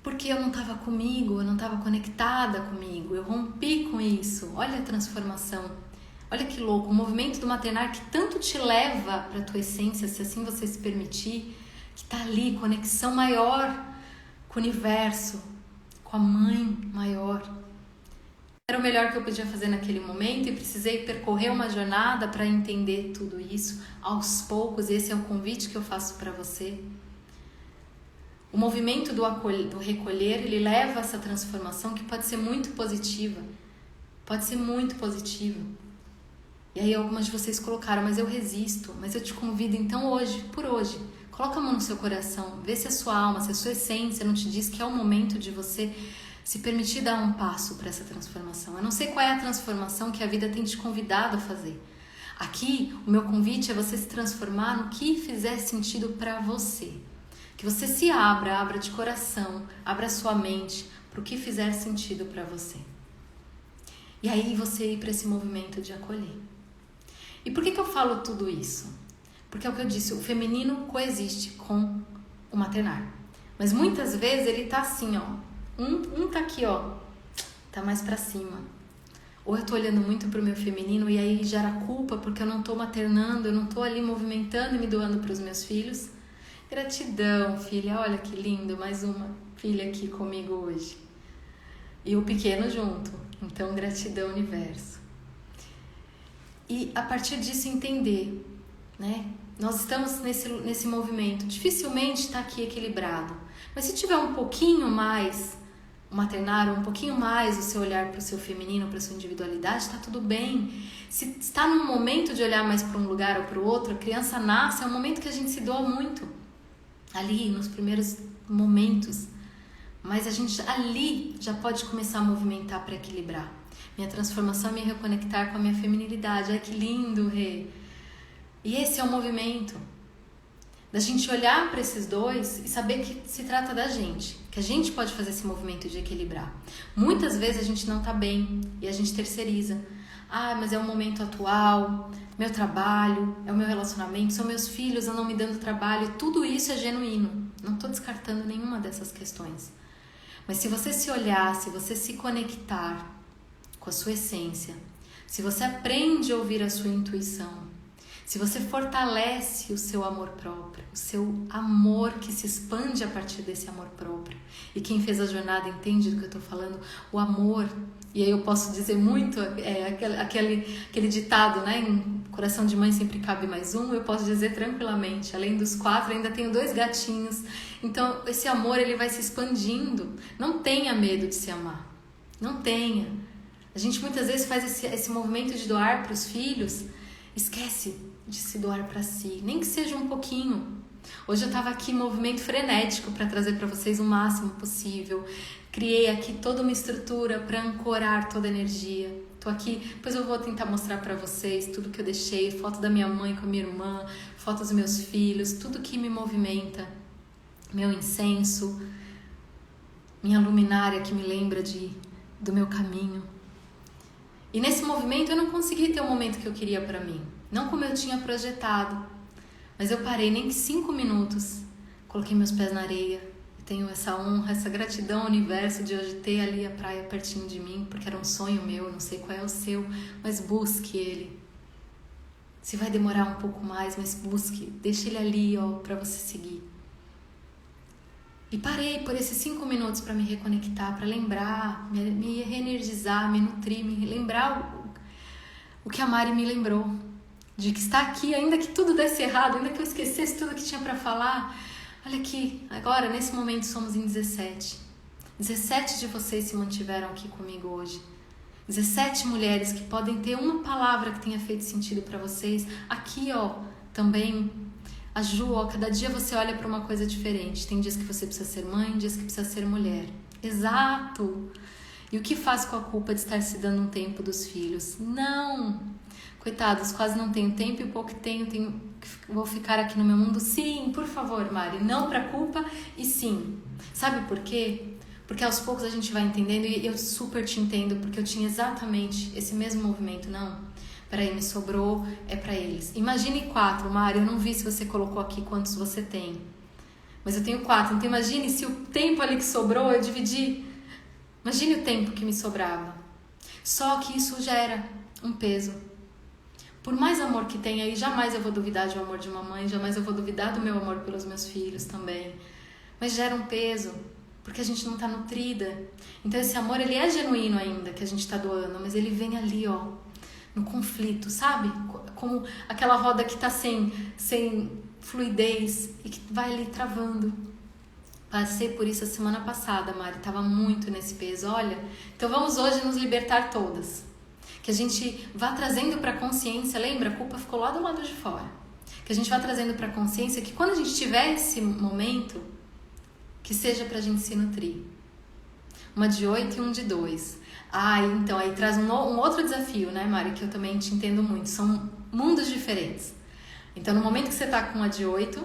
Porque eu não estava comigo, eu não estava conectada comigo, eu rompi com isso. Olha a transformação. Olha que louco, o movimento do maternar que tanto te leva para a tua essência, se assim você se permitir, que está ali, conexão maior com o universo, com a mãe maior. Era o melhor que eu podia fazer naquele momento e precisei percorrer uma jornada para entender tudo isso aos poucos. Esse é o convite que eu faço para você. O movimento do recolher, ele leva a essa transformação que pode ser muito positiva. Pode ser muito positiva. E aí algumas de vocês colocaram, mas eu resisto. Mas eu te convido então hoje, por hoje, coloca a mão no seu coração, vê se a sua alma, se a sua essência não te diz que é o momento de você se permitir dar um passo para essa transformação. Eu não sei qual é a transformação que a vida tem te convidado a fazer. Aqui, o meu convite é você se transformar no que fizer sentido para você. Que você se abra de coração, abra sua mente para o que fizer sentido para você. E aí você ir para esse movimento de acolher. E por que eu falo tudo isso? Porque é o que eu disse, o feminino coexiste com o maternar. Mas muitas vezes ele tá assim, ó. Um tá aqui, ó. Tá mais pra cima. Ou eu tô olhando muito pro meu feminino e aí gera culpa porque eu não tô maternando, eu não tô ali movimentando e me doando pros meus filhos. Gratidão, filha. Olha que lindo, mais uma filha aqui comigo hoje. E o pequeno junto. Então, gratidão, universo. E a partir disso entender, né? Nós estamos nesse movimento. Dificilmente está aqui equilibrado. Mas se tiver um pouquinho mais o maternar, um pouquinho mais o seu olhar para o seu feminino, para a sua individualidade, está tudo bem. Se está num momento de olhar mais para um lugar ou para o outro, a criança nasce, é um momento que a gente se doa muito. Ali, nos primeiros momentos. Mas a gente ali já pode começar a movimentar para equilibrar. Minha transformação é me reconectar com a minha feminilidade. Ai, que lindo, Rê! E esse é o movimento. Da gente olhar para esses dois e saber que se trata da gente. Que a gente pode fazer esse movimento de equilibrar. Muitas vezes a gente não tá bem e a gente terceiriza. Ah, mas é o momento atual, meu trabalho, é o meu relacionamento, são meus filhos andam me dando trabalho. Tudo isso é genuíno. Não estou descartando nenhuma dessas questões. Mas se você se olhar, se você se conectar com a sua essência, se você aprende a ouvir a sua intuição, se você fortalece o seu amor próprio, o seu amor que se expande a partir desse amor próprio, e quem fez a jornada entende do que eu estou falando, o amor, e aí eu posso dizer muito, aquele ditado, né, em coração de mãe sempre cabe mais um, eu posso dizer tranquilamente, além dos 4, ainda tenho 2 gatinhos, então esse amor ele vai se expandindo, não tenha medo de se amar, não tenha. A gente muitas vezes faz esse movimento de doar para os filhos, esquece de se doar para si, nem que seja um pouquinho. Hoje eu estava aqui em movimento frenético para trazer para vocês o máximo possível. Criei aqui toda uma estrutura para ancorar toda a energia. Tô aqui, depois eu vou tentar mostrar para vocês tudo que eu deixei, foto da minha mãe com a minha irmã, fotos dos meus filhos, tudo que me movimenta, meu incenso, minha luminária que me lembra do meu caminho. E nesse movimento eu não consegui ter o momento que eu queria para mim. Não como eu tinha projetado. Mas eu parei nem que 5 minutos. Coloquei meus pés na areia. Eu tenho essa honra, essa gratidão ao universo de hoje ter ali a praia pertinho de mim. Porque era um sonho meu, não sei qual é o seu. Mas busque ele. Se vai demorar um pouco mais, mas busque. Deixe ele ali, ó, para você seguir. E parei por esses 5 minutos para me reconectar, para lembrar, me reenergizar, me nutrir, me lembrar o que a Mari me lembrou. De que está aqui, ainda que tudo desse errado, ainda que eu esquecesse tudo que tinha para falar. Olha aqui, agora, nesse momento, somos em 17. 17 de vocês se mantiveram aqui comigo hoje. 17 mulheres que podem ter uma palavra que tenha feito sentido para vocês. Aqui, ó, também, a Ju, ó, cada dia você olha para uma coisa diferente. Tem dias que você precisa ser mãe, dias que precisa ser mulher. Exato! E o que faz com a culpa de estar se dando um tempo dos filhos? Não! Coitados, quase não tenho tempo e pouco que tenho, vou ficar aqui no meu mundo. Sim, por favor, Mari, não para culpa e sim. Sabe por quê? Porque aos poucos a gente vai entendendo e eu super te entendo, porque eu tinha exatamente esse mesmo movimento. Não, peraí, me sobrou, é para eles. Imagine 4, Mari, eu não vi se você colocou aqui quantos você tem. Mas eu tenho 4, então imagine se o tempo ali que sobrou eu dividi. Imagine o tempo que me sobrava. Só que isso já era um peso. Por mais amor que tenha aí, jamais eu vou duvidar do amor de uma mãe, jamais eu vou duvidar do meu amor pelos meus filhos também. Mas gera um peso, porque a gente não está nutrida. Então esse amor, ele é genuíno ainda, que a gente está doando, mas ele vem ali, ó, no conflito, sabe? Como aquela roda que está sem fluidez e que vai ali travando. Passei por isso a semana passada, Mari, estava muito nesse peso. Olha, então vamos hoje nos libertar todas. Que a gente vá trazendo para a consciência, lembra? A culpa ficou lá do lado de fora. Que a gente vá trazendo para a consciência que quando a gente tiver esse momento, que seja para a gente se nutrir. Uma de 8 e um de 2. Ah, então aí traz um outro desafio, né, Mari? Que eu também te entendo muito. São mundos diferentes. Então no momento que você tá com uma de 8,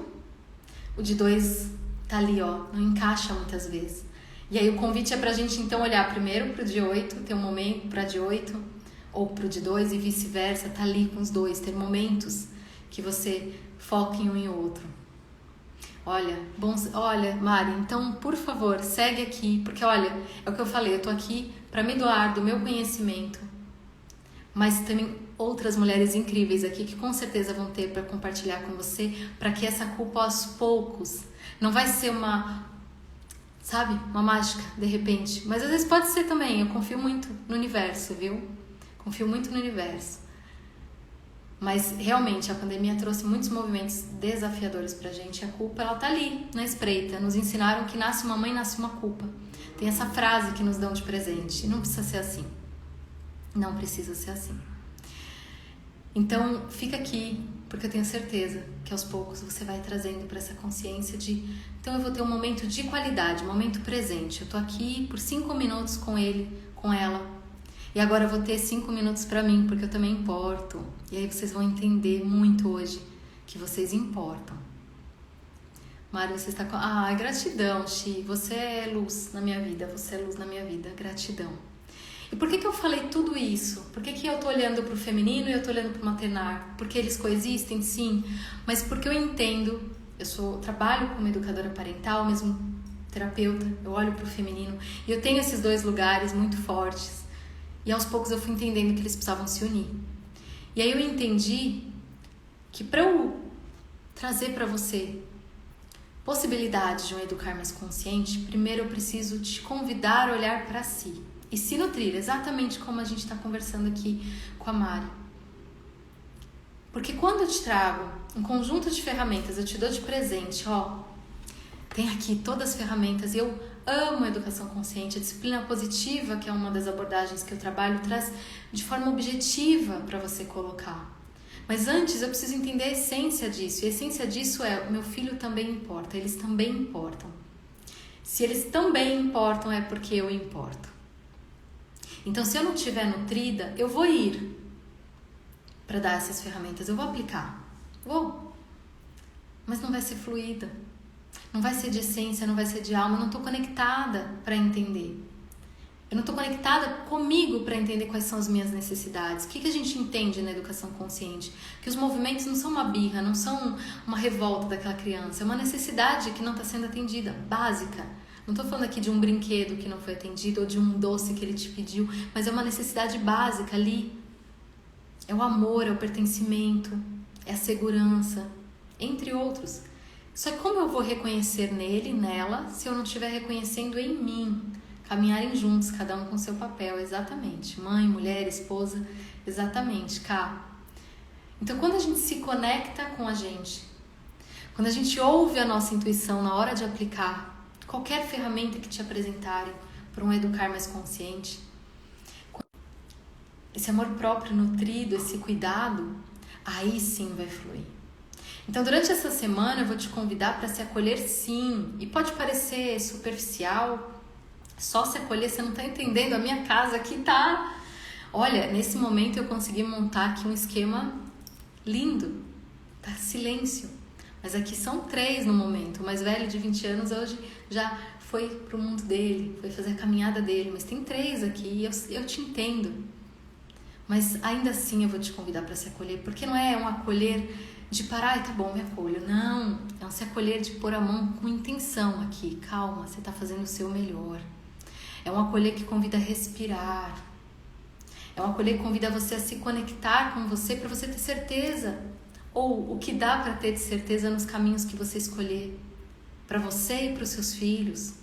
o de 2 tá ali, ó, não encaixa muitas vezes. E aí o convite é pra gente então olhar primeiro pro de 8, ter um momento pra de 8, ou pro de 2 e vice-versa, tá ali com os dois, ter momentos que você foca em um e outro. Olha, Mari, então, por favor, segue aqui, porque olha, é o que eu falei, eu tô aqui para me doar do meu conhecimento, mas também outras mulheres incríveis aqui que com certeza vão ter para compartilhar com você, para que essa culpa aos poucos, não vai ser uma mágica, de repente, mas às vezes pode ser também, eu confio muito no universo, viu? Confio muito no universo. Mas realmente a pandemia trouxe muitos movimentos desafiadores pra gente. A culpa, ela tá ali, na espreita. Nos ensinaram que nasce uma mãe, nasce uma culpa. Tem essa frase que nos dão de presente. E não precisa ser assim. Não precisa ser assim. Então, fica aqui, porque eu tenho certeza que aos poucos você vai trazendo para essa consciência de... Então eu vou ter um momento de qualidade, um momento presente. Eu tô aqui por 5 minutos com ele, com ela. E agora eu vou ter 5 minutos para mim, porque eu também importo. E aí vocês vão entender muito hoje que vocês importam. Mari, você está com... Ah, gratidão, Xi. Você é luz na minha vida, você é luz na minha vida. Gratidão. E E por que eu falei tudo isso? Por que eu tô olhando para o feminino e eu tô olhando para o maternar? Porque eles coexistem, sim, mas porque eu entendo, trabalho como educadora parental, mesmo terapeuta, eu olho para o feminino e eu tenho esses dois lugares muito fortes. E aos poucos eu fui entendendo que eles precisavam se unir. E aí eu entendi que para eu trazer para você possibilidade de um educar mais consciente, primeiro eu preciso te convidar a olhar para si e se nutrir, exatamente como a gente está conversando aqui com a Mari. Porque quando eu te trago um conjunto de ferramentas, eu te dou de presente, tem aqui todas as ferramentas, e eu amo a educação consciente, a disciplina positiva, que é uma das abordagens que eu trabalho, traz de forma objetiva para você colocar. Mas antes eu preciso entender a essência disso, e a essência disso é: o meu filho também importa, eles também importam. Se eles também importam, é porque eu importo. Então, se eu não estiver nutrida, eu vou ir para dar essas ferramentas, eu vou aplicar, mas não vai ser fluida, não vai ser de essência, não vai ser de alma, eu não estou conectada para entender. Eu não estou conectada comigo para entender quais são as minhas necessidades. O que a gente entende na educação consciente? Que os movimentos não são uma birra, não são uma revolta daquela criança, é uma necessidade que não está sendo atendida, básica. Não estou falando aqui de um brinquedo que não foi atendido ou de um doce que ele te pediu, mas é uma necessidade básica ali. É o amor, é o pertencimento, é a segurança, entre outros. Só que como eu vou reconhecer nele, nela, se eu não estiver reconhecendo em mim? Caminharem juntos, cada um com seu papel, exatamente. Mãe, mulher, esposa, exatamente, cá. Então, quando a gente se conecta com a gente, quando a gente ouve a nossa intuição na hora de aplicar qualquer ferramenta que te apresentarem para um educar mais consciente, esse amor próprio nutrido, esse cuidado, aí sim vai fluir. Então, durante essa semana, eu vou te convidar para se acolher sim. E pode parecer superficial, só se acolher, você não está entendendo, a minha casa aqui tá... Olha, nesse momento eu consegui montar aqui um esquema lindo, tá silêncio. Mas aqui são 3 no momento. O mais velho, de 20 anos, hoje já foi pro mundo dele, foi fazer a caminhada dele. Mas tem 3 aqui e eu te entendo. Mas ainda assim eu vou te convidar para se acolher, porque não é um acolher de parar, tá bom, me acolho. Não, é um se acolher de pôr a mão com intenção aqui. Calma, você tá fazendo o seu melhor. É um acolher que convida a respirar. É um acolher que convida você a se conectar com você para você ter certeza. Ou o que dá para ter de certeza nos caminhos que você escolher. Para você e para os seus filhos.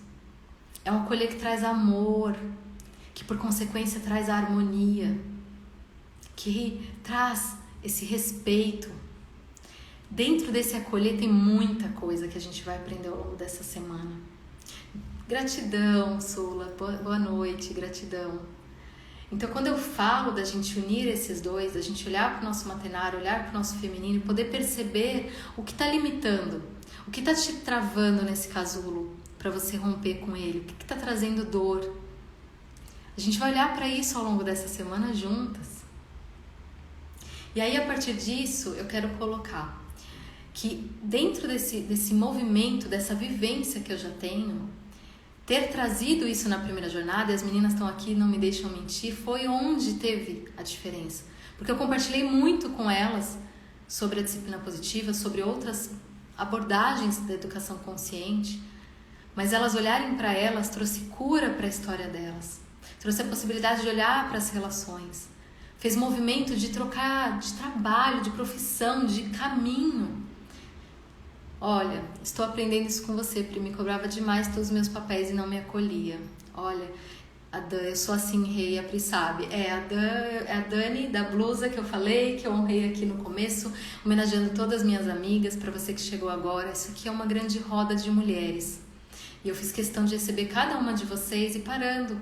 É um acolher que traz amor. Que por consequência traz a harmonia. Que traz esse respeito. Dentro desse acolher tem muita coisa que a gente vai aprender ao longo dessa semana. Gratidão, Sula, boa noite, gratidão. Então, quando eu falo da gente unir esses dois, da gente olhar para o nosso maternário, olhar para o nosso feminino, poder perceber o que está limitando, o que está te travando nesse casulo para você romper com ele, o que está trazendo dor. A gente vai olhar para isso ao longo dessa semana juntas. E aí, a partir disso, eu quero colocar que dentro desse movimento, dessa vivência que eu já tenho, ter trazido isso na primeira jornada, e as meninas estão aqui, não me deixam mentir, foi onde teve a diferença. Porque eu compartilhei muito com elas sobre a disciplina positiva, sobre outras abordagens da educação consciente, mas elas olharem para elas trouxe cura para a história delas, trouxe a possibilidade de olhar para as relações, fez movimento de trocar de trabalho, de profissão, de caminho. Olha, estou aprendendo isso com você, Pri, me cobrava demais todos os meus papéis e não me acolhia. Olha, a Dani, eu sou assim, rei, a Pri sabe. É a Dani da blusa que eu falei, que eu honrei aqui no começo, homenageando todas as minhas amigas, para você que chegou agora. Isso aqui é uma grande roda de mulheres. E eu fiz questão de receber cada uma de vocês e parando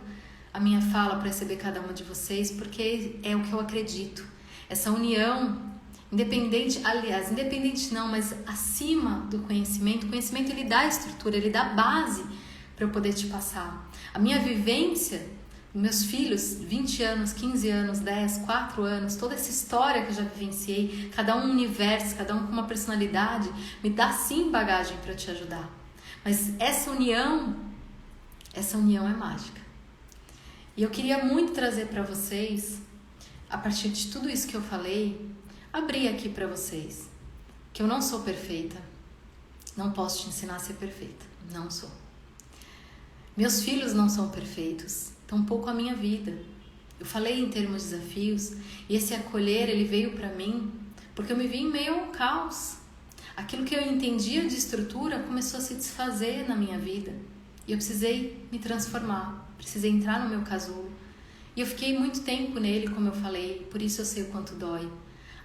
a minha fala para receber cada uma de vocês, porque é o que eu acredito. Essa união... Independente não, mas acima do conhecimento, o conhecimento ele dá estrutura, ele dá base para eu poder te passar. A minha vivência, meus filhos, 20 anos, 15 anos, 10, 4 anos, toda essa história que eu já vivenciei, cada um universo, cada um com uma personalidade, me dá sim bagagem para te ajudar. Mas essa união é mágica. E eu queria muito trazer para vocês, a partir de tudo isso que eu falei, abrir aqui para vocês, que eu não sou perfeita, não posso te ensinar a ser perfeita, não sou. Meus filhos não são perfeitos, tampouco a minha vida. Eu falei em termos de desafios, e esse acolher, ele veio para mim porque eu me vi em meio a um caos. Aquilo que eu entendia de estrutura começou a se desfazer na minha vida. E eu precisei me transformar, precisei entrar no meu casulo. E eu fiquei muito tempo nele, como eu falei, por isso eu sei o quanto dói.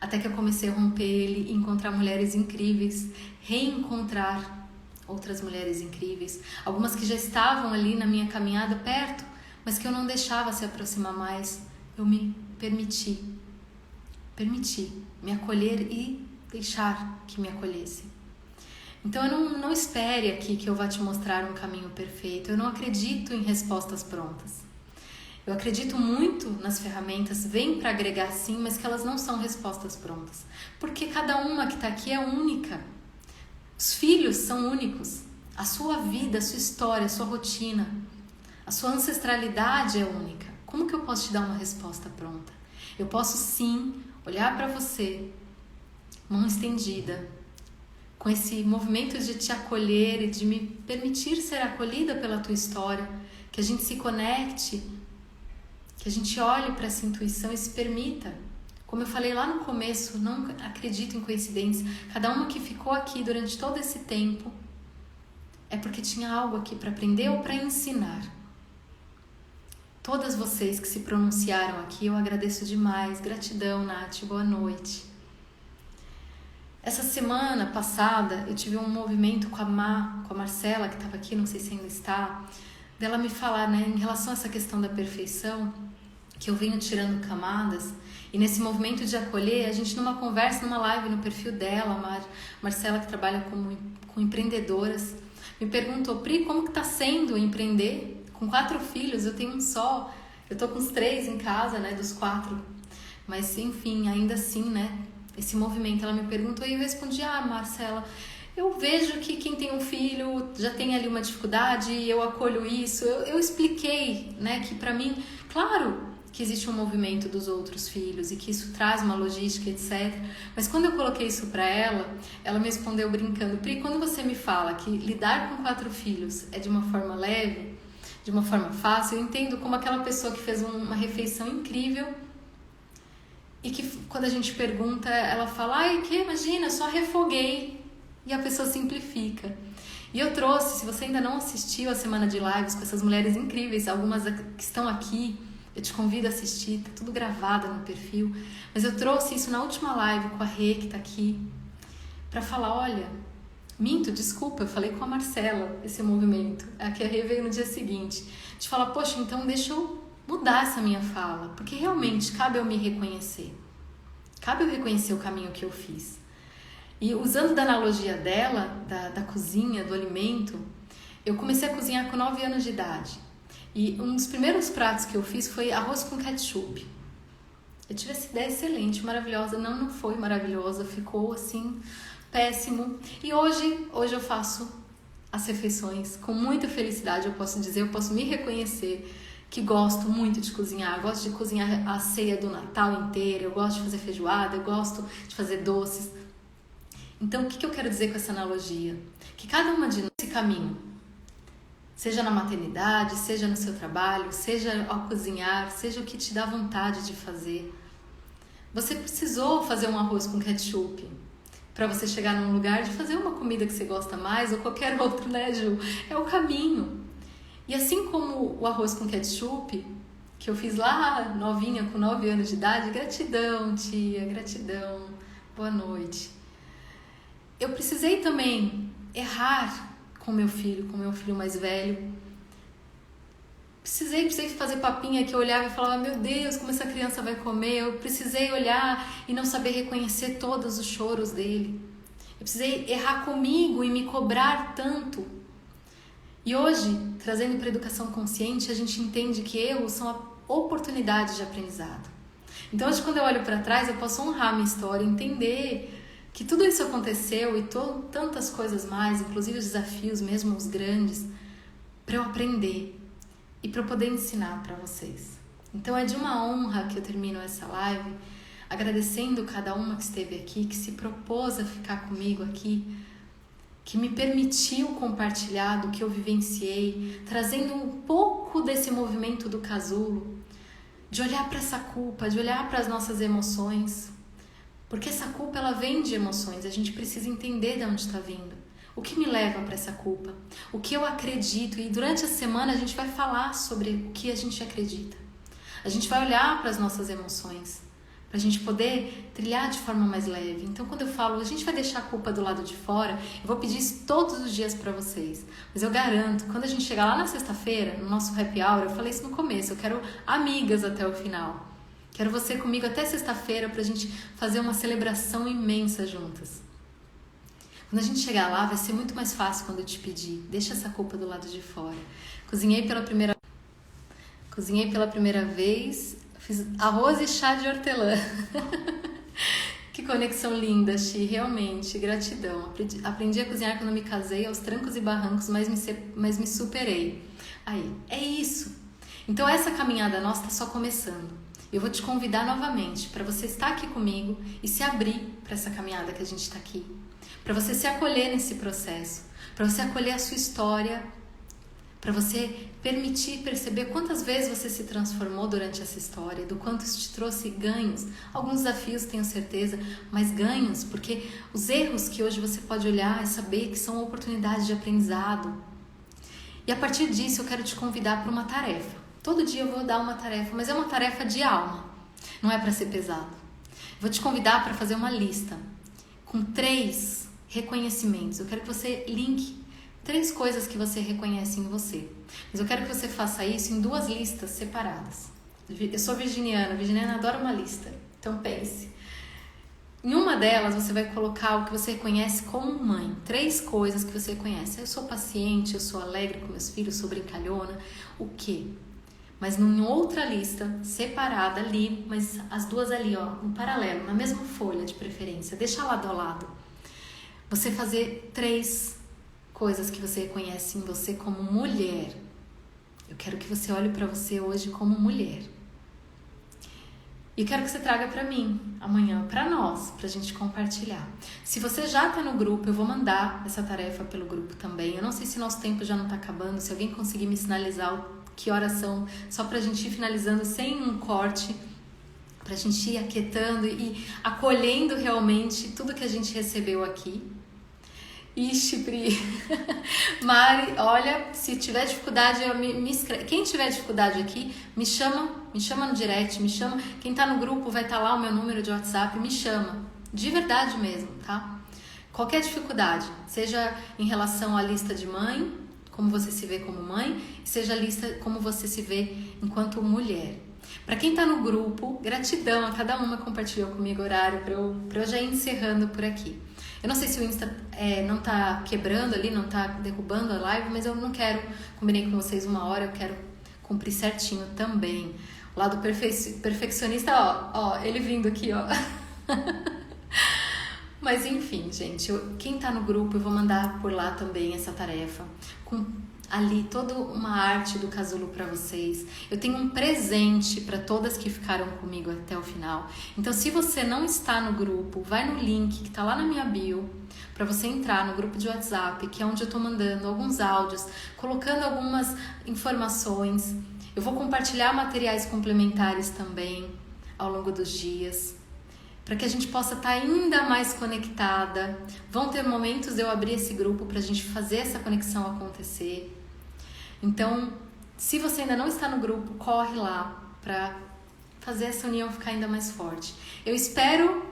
Até que eu comecei a romper ele, encontrar mulheres incríveis, reencontrar outras mulheres incríveis. Algumas que já estavam ali na minha caminhada perto, mas que eu não deixava se aproximar mais. Eu me permiti me acolher e deixar que me acolhesse. Então eu não espere aqui que eu vá te mostrar um caminho perfeito. Eu não acredito em respostas prontas. Eu acredito muito nas ferramentas, vêm para agregar sim, mas que elas não são respostas prontas. Porque cada uma que está aqui é única. Os filhos são únicos. A sua vida, a sua história, a sua rotina, a sua ancestralidade é única. Como que eu posso te dar uma resposta pronta? Eu posso sim olhar para você, mão estendida, com esse movimento de te acolher e de me permitir ser acolhida pela tua história, que a gente se conecte, que a gente olhe para essa intuição e se permita. Como eu falei lá no começo, não acredito em coincidência. Cada uma que ficou aqui durante todo esse tempo é porque tinha algo aqui para aprender ou para ensinar. Todas vocês que se pronunciaram aqui, eu agradeço demais. Gratidão, Nath. Boa noite. Essa semana passada, eu tive um movimento com a Marcela, que estava aqui, não sei se ainda está, dela me falar, né, em relação a essa questão da perfeição, que eu venho tirando camadas, e nesse movimento de acolher, a gente numa conversa, numa live no perfil dela, Marcela, que trabalha com empreendedoras, me perguntou: Pri, como que tá sendo empreender? Com 4 filhos, eu tenho um só, eu tô com os 3 em casa, né, dos 4, mas enfim, ainda assim, né, esse movimento. Ela me perguntou e eu respondi: Marcela, eu vejo que quem tem um filho já tem ali uma dificuldade, eu acolho isso. Eu expliquei, né, que para mim, claro que existe um movimento dos outros filhos e que isso traz uma logística, etc. Mas quando eu coloquei isso para ela, ela me respondeu brincando: Pri, quando você me fala que lidar com 4 filhos é de uma forma leve, de uma forma fácil, eu entendo como aquela pessoa que fez uma refeição incrível e que quando a gente pergunta, ela fala: ai, que imagina, eu só refoguei. E a pessoa simplifica. E eu trouxe, se você ainda não assistiu a semana de lives com essas mulheres incríveis, algumas que estão aqui, eu te convido a assistir, tá tudo gravado no perfil. Mas eu trouxe isso na última live com a Rê, que tá aqui, para falar: olha, desculpa, eu falei com a Marcela esse movimento. Aqui a Rê veio no dia seguinte. De falar: poxa, então deixa eu mudar essa minha fala, porque realmente cabe eu me reconhecer. Cabe eu reconhecer o caminho que eu fiz. E usando da analogia dela, da cozinha, do alimento, eu comecei a cozinhar com 9 anos de idade. E um dos primeiros pratos que eu fiz foi arroz com ketchup. Eu tive essa ideia excelente, maravilhosa. Não foi maravilhosa, ficou assim, péssimo. E hoje eu faço as refeições com muita felicidade, eu posso dizer, eu posso me reconhecer que gosto muito de cozinhar. Eu gosto de cozinhar a ceia do Natal inteira, eu gosto de fazer feijoada, eu gosto de fazer doces. Então, o que eu quero dizer com essa analogia? Que cada uma de nós, esse caminho, seja na maternidade, seja no seu trabalho, seja ao cozinhar, seja o que te dá vontade de fazer. Você precisou fazer um arroz com ketchup para você chegar num lugar de fazer uma comida que você gosta mais ou qualquer outro, né, Ju? É o caminho. E assim como o arroz com ketchup, que eu fiz lá novinha, com 9 anos de idade, gratidão, tia, gratidão, boa noite. Eu precisei também errar com meu filho mais velho. Precisei fazer papinha que eu olhava e falava: meu Deus, como essa criança vai comer? Eu precisei olhar e não saber reconhecer todos os choros dele. Eu precisei errar comigo e me cobrar tanto. E hoje, trazendo para a educação consciente, a gente entende que erros são a oportunidade de aprendizado. Então hoje, quando eu olho para trás, eu posso honrar a minha história, entender que tudo isso aconteceu e tantas coisas mais, inclusive os desafios, mesmo os grandes, para eu aprender. e para eu poder ensinar para vocês. Então é de uma honra que eu termino essa live agradecendo cada uma que esteve aqui, que se propôs a ficar comigo aqui, que me permitiu compartilhar do que eu vivenciei, trazendo um pouco desse movimento do casulo, de olhar para essa culpa, de olhar para as nossas emoções, porque essa culpa ela vem de emoções, a gente precisa entender de onde está vindo. O que me leva para essa culpa? O que eu acredito? E durante a semana a gente vai falar sobre o que a gente acredita. A gente vai olhar para as nossas emoções, para a gente poder trilhar de forma mais leve. Então, quando eu falo, a gente vai deixar a culpa do lado de fora, eu vou pedir isso todos os dias para vocês. Mas eu garanto, quando a gente chegar lá na sexta-feira, no nosso happy hour, eu falei isso no começo, eu quero amigas até o final. Quero você comigo até sexta-feira para a gente fazer uma celebração imensa juntas. Quando a gente chegar lá, vai ser muito mais fácil quando eu te pedir. Deixa essa culpa do lado de fora. Cozinhei pela primeira vez, fiz arroz e chá de hortelã. Que conexão linda, Xi, realmente, gratidão. Aprendi a cozinhar quando me casei, aos trancos e barrancos, mas me superei. Aí, é isso. Então essa caminhada nossa está só começando. Eu vou te convidar novamente para você estar aqui comigo e se abrir para essa caminhada que a gente está aqui. Para você se acolher nesse processo, para você acolher a sua história, para você permitir perceber quantas vezes você se transformou durante essa história, do quanto isso te trouxe ganhos, alguns desafios tenho certeza, mas ganhos, porque os erros que hoje você pode olhar e saber que são oportunidades de aprendizado. E a partir disso eu quero te convidar para uma tarefa. Todo dia eu vou dar uma tarefa, mas é uma tarefa de alma, não é para ser pesado. Vou te convidar para fazer uma lista com 3 reconhecimentos. Eu quero que você linke 3 coisas que você reconhece em você. Mas eu quero que você faça isso em 2 listas separadas. Eu sou virginiana adora uma lista. Então pense. Em uma delas você vai colocar o que você reconhece como mãe. 3 coisas que você reconhece. Eu sou paciente, eu sou alegre com meus filhos, sou brincalhona. O quê? Mas em outra lista, separada ali, mas as 2 ali, ó, em paralelo, na mesma folha de preferência. Deixa lado a lado. Você fazer 3 coisas que você reconhece em você como mulher. Eu quero que você olhe para você hoje como mulher. E eu quero que você traga para mim amanhã, para nós, para a gente compartilhar. Se você já está no grupo, eu vou mandar essa tarefa pelo grupo também. Eu não sei se nosso tempo já não está acabando, se alguém conseguir me sinalizar que horas são, só para a gente ir finalizando sem um corte, para a gente ir aquietando e acolhendo realmente tudo que a gente recebeu aqui. Ixi, Pri. Mari, olha, se tiver dificuldade, me escreve. Quem tiver dificuldade aqui, me chama no direct, me chama. Quem tá no grupo vai estar lá o meu número de WhatsApp, me chama. De verdade mesmo, tá? Qualquer dificuldade, seja em relação à lista de mãe, como você se vê como mãe, seja a lista como você se vê enquanto mulher. Para quem tá no grupo, gratidão a cada uma que compartilhou comigo o horário para eu já ir encerrando por aqui. Eu não sei se o Insta não tá quebrando ali, não tá derrubando a live, mas eu não quero, combinei com vocês 1 hora, eu quero cumprir certinho também. O lado perfeccionista, ó, ele vindo aqui, ó. Mas enfim, gente, quem tá no grupo, eu vou mandar por lá também essa tarefa, com ali toda uma arte do casulo para vocês. Eu tenho um presente para todas que ficaram comigo até o final. Então, se você não está no grupo, vai no link que tá lá na minha bio para você entrar no grupo de WhatsApp, que é onde eu tô mandando alguns áudios, colocando algumas informações. Eu vou compartilhar materiais complementares também ao longo dos dias, para que a gente possa estar ainda mais conectada. Vão ter momentos de eu abrir esse grupo para a gente fazer essa conexão acontecer. Então, se você ainda não está no grupo, corre lá para fazer essa união ficar ainda mais forte. Eu espero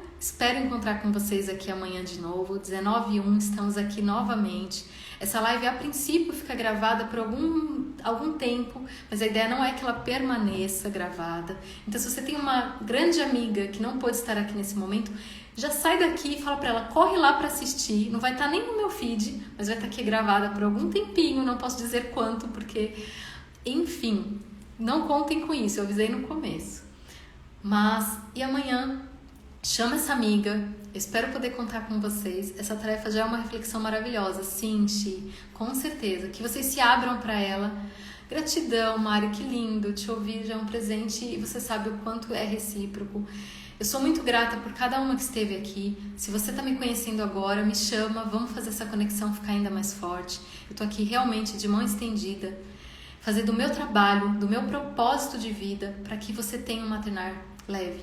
encontrar com vocês aqui amanhã de novo, 19h01, estamos aqui novamente. Essa live, a princípio, fica gravada por algum tempo, mas a ideia não é que ela permaneça gravada. Então, se você tem uma grande amiga que não pôde estar aqui nesse momento, já sai daqui e fala para ela, corre lá para assistir. Não vai estar nem no meu feed, mas vai estar aqui gravada por algum tempinho, não posso dizer quanto, porque, enfim, não contem com isso, eu avisei no começo. Mas, e amanhã, chama essa amiga, eu espero poder contar com vocês. Essa tarefa já é uma reflexão maravilhosa, sim, Xi, com certeza. Que vocês se abram para ela Gratidão, Mari, que lindo te ouvir, já é um presente e você sabe o quanto é recíproco. Eu sou muito grata por cada uma que esteve aqui. Se você está me conhecendo agora, me chama, vamos fazer essa conexão ficar ainda mais forte. Eu tô aqui realmente de mão estendida, fazer do meu trabalho, do meu propósito de vida, para que você tenha um maternar leve.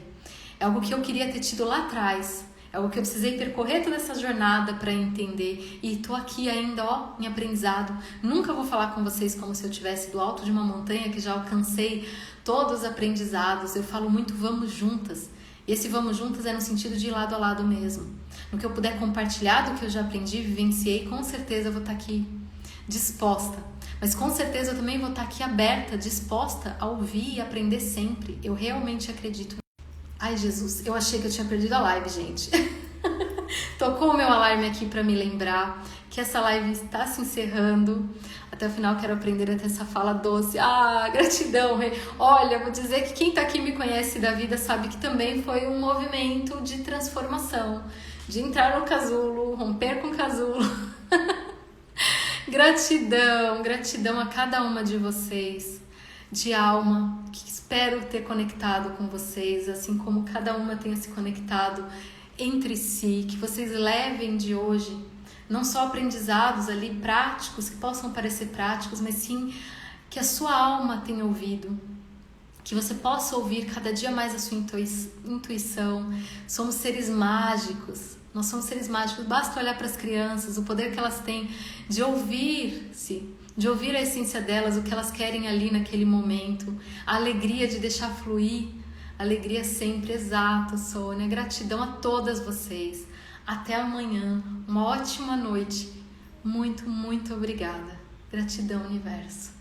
É algo que eu queria ter tido lá atrás, é algo que eu precisei percorrer toda essa jornada para entender, e tô aqui ainda, ó, em aprendizado. Nunca vou falar com vocês como se eu estivesse do alto de uma montanha que já alcancei todos os aprendizados. Eu falo muito vamos juntas. E esse vamos juntas é no sentido de lado a lado mesmo. No que eu puder compartilhar do que eu já aprendi, vivenciei, com certeza eu vou estar aqui disposta. Mas com certeza eu também vou estar aqui aberta, disposta a ouvir e aprender sempre. Eu realmente acredito. Ai, Jesus, eu achei que eu tinha perdido a live, gente. Tocou o meu alarme aqui para me lembrar que essa live está se encerrando. Até o final quero aprender a ter essa fala doce. Ah, gratidão. Olha, vou dizer que quem tá aqui me conhece da vida sabe que também foi um movimento de transformação, de entrar no casulo, romper com o casulo. Gratidão, gratidão a cada uma de vocês, de alma, que espero ter conectado com vocês, assim como cada uma tenha se conectado entre si, que vocês levem de hoje não só aprendizados ali práticos, que possam parecer práticos, mas sim que a sua alma tenha ouvido, que você possa ouvir cada dia mais a sua intuição. Somos seres mágicos, nós somos seres mágicos, basta olhar para as crianças, o poder que elas têm de ouvir-se, de ouvir a essência delas, o que elas querem ali naquele momento, a alegria de deixar fluir, alegria sempre, exato, Sônia, gratidão a todas vocês. Até amanhã, uma ótima noite. Muito, muito obrigada. Gratidão, universo.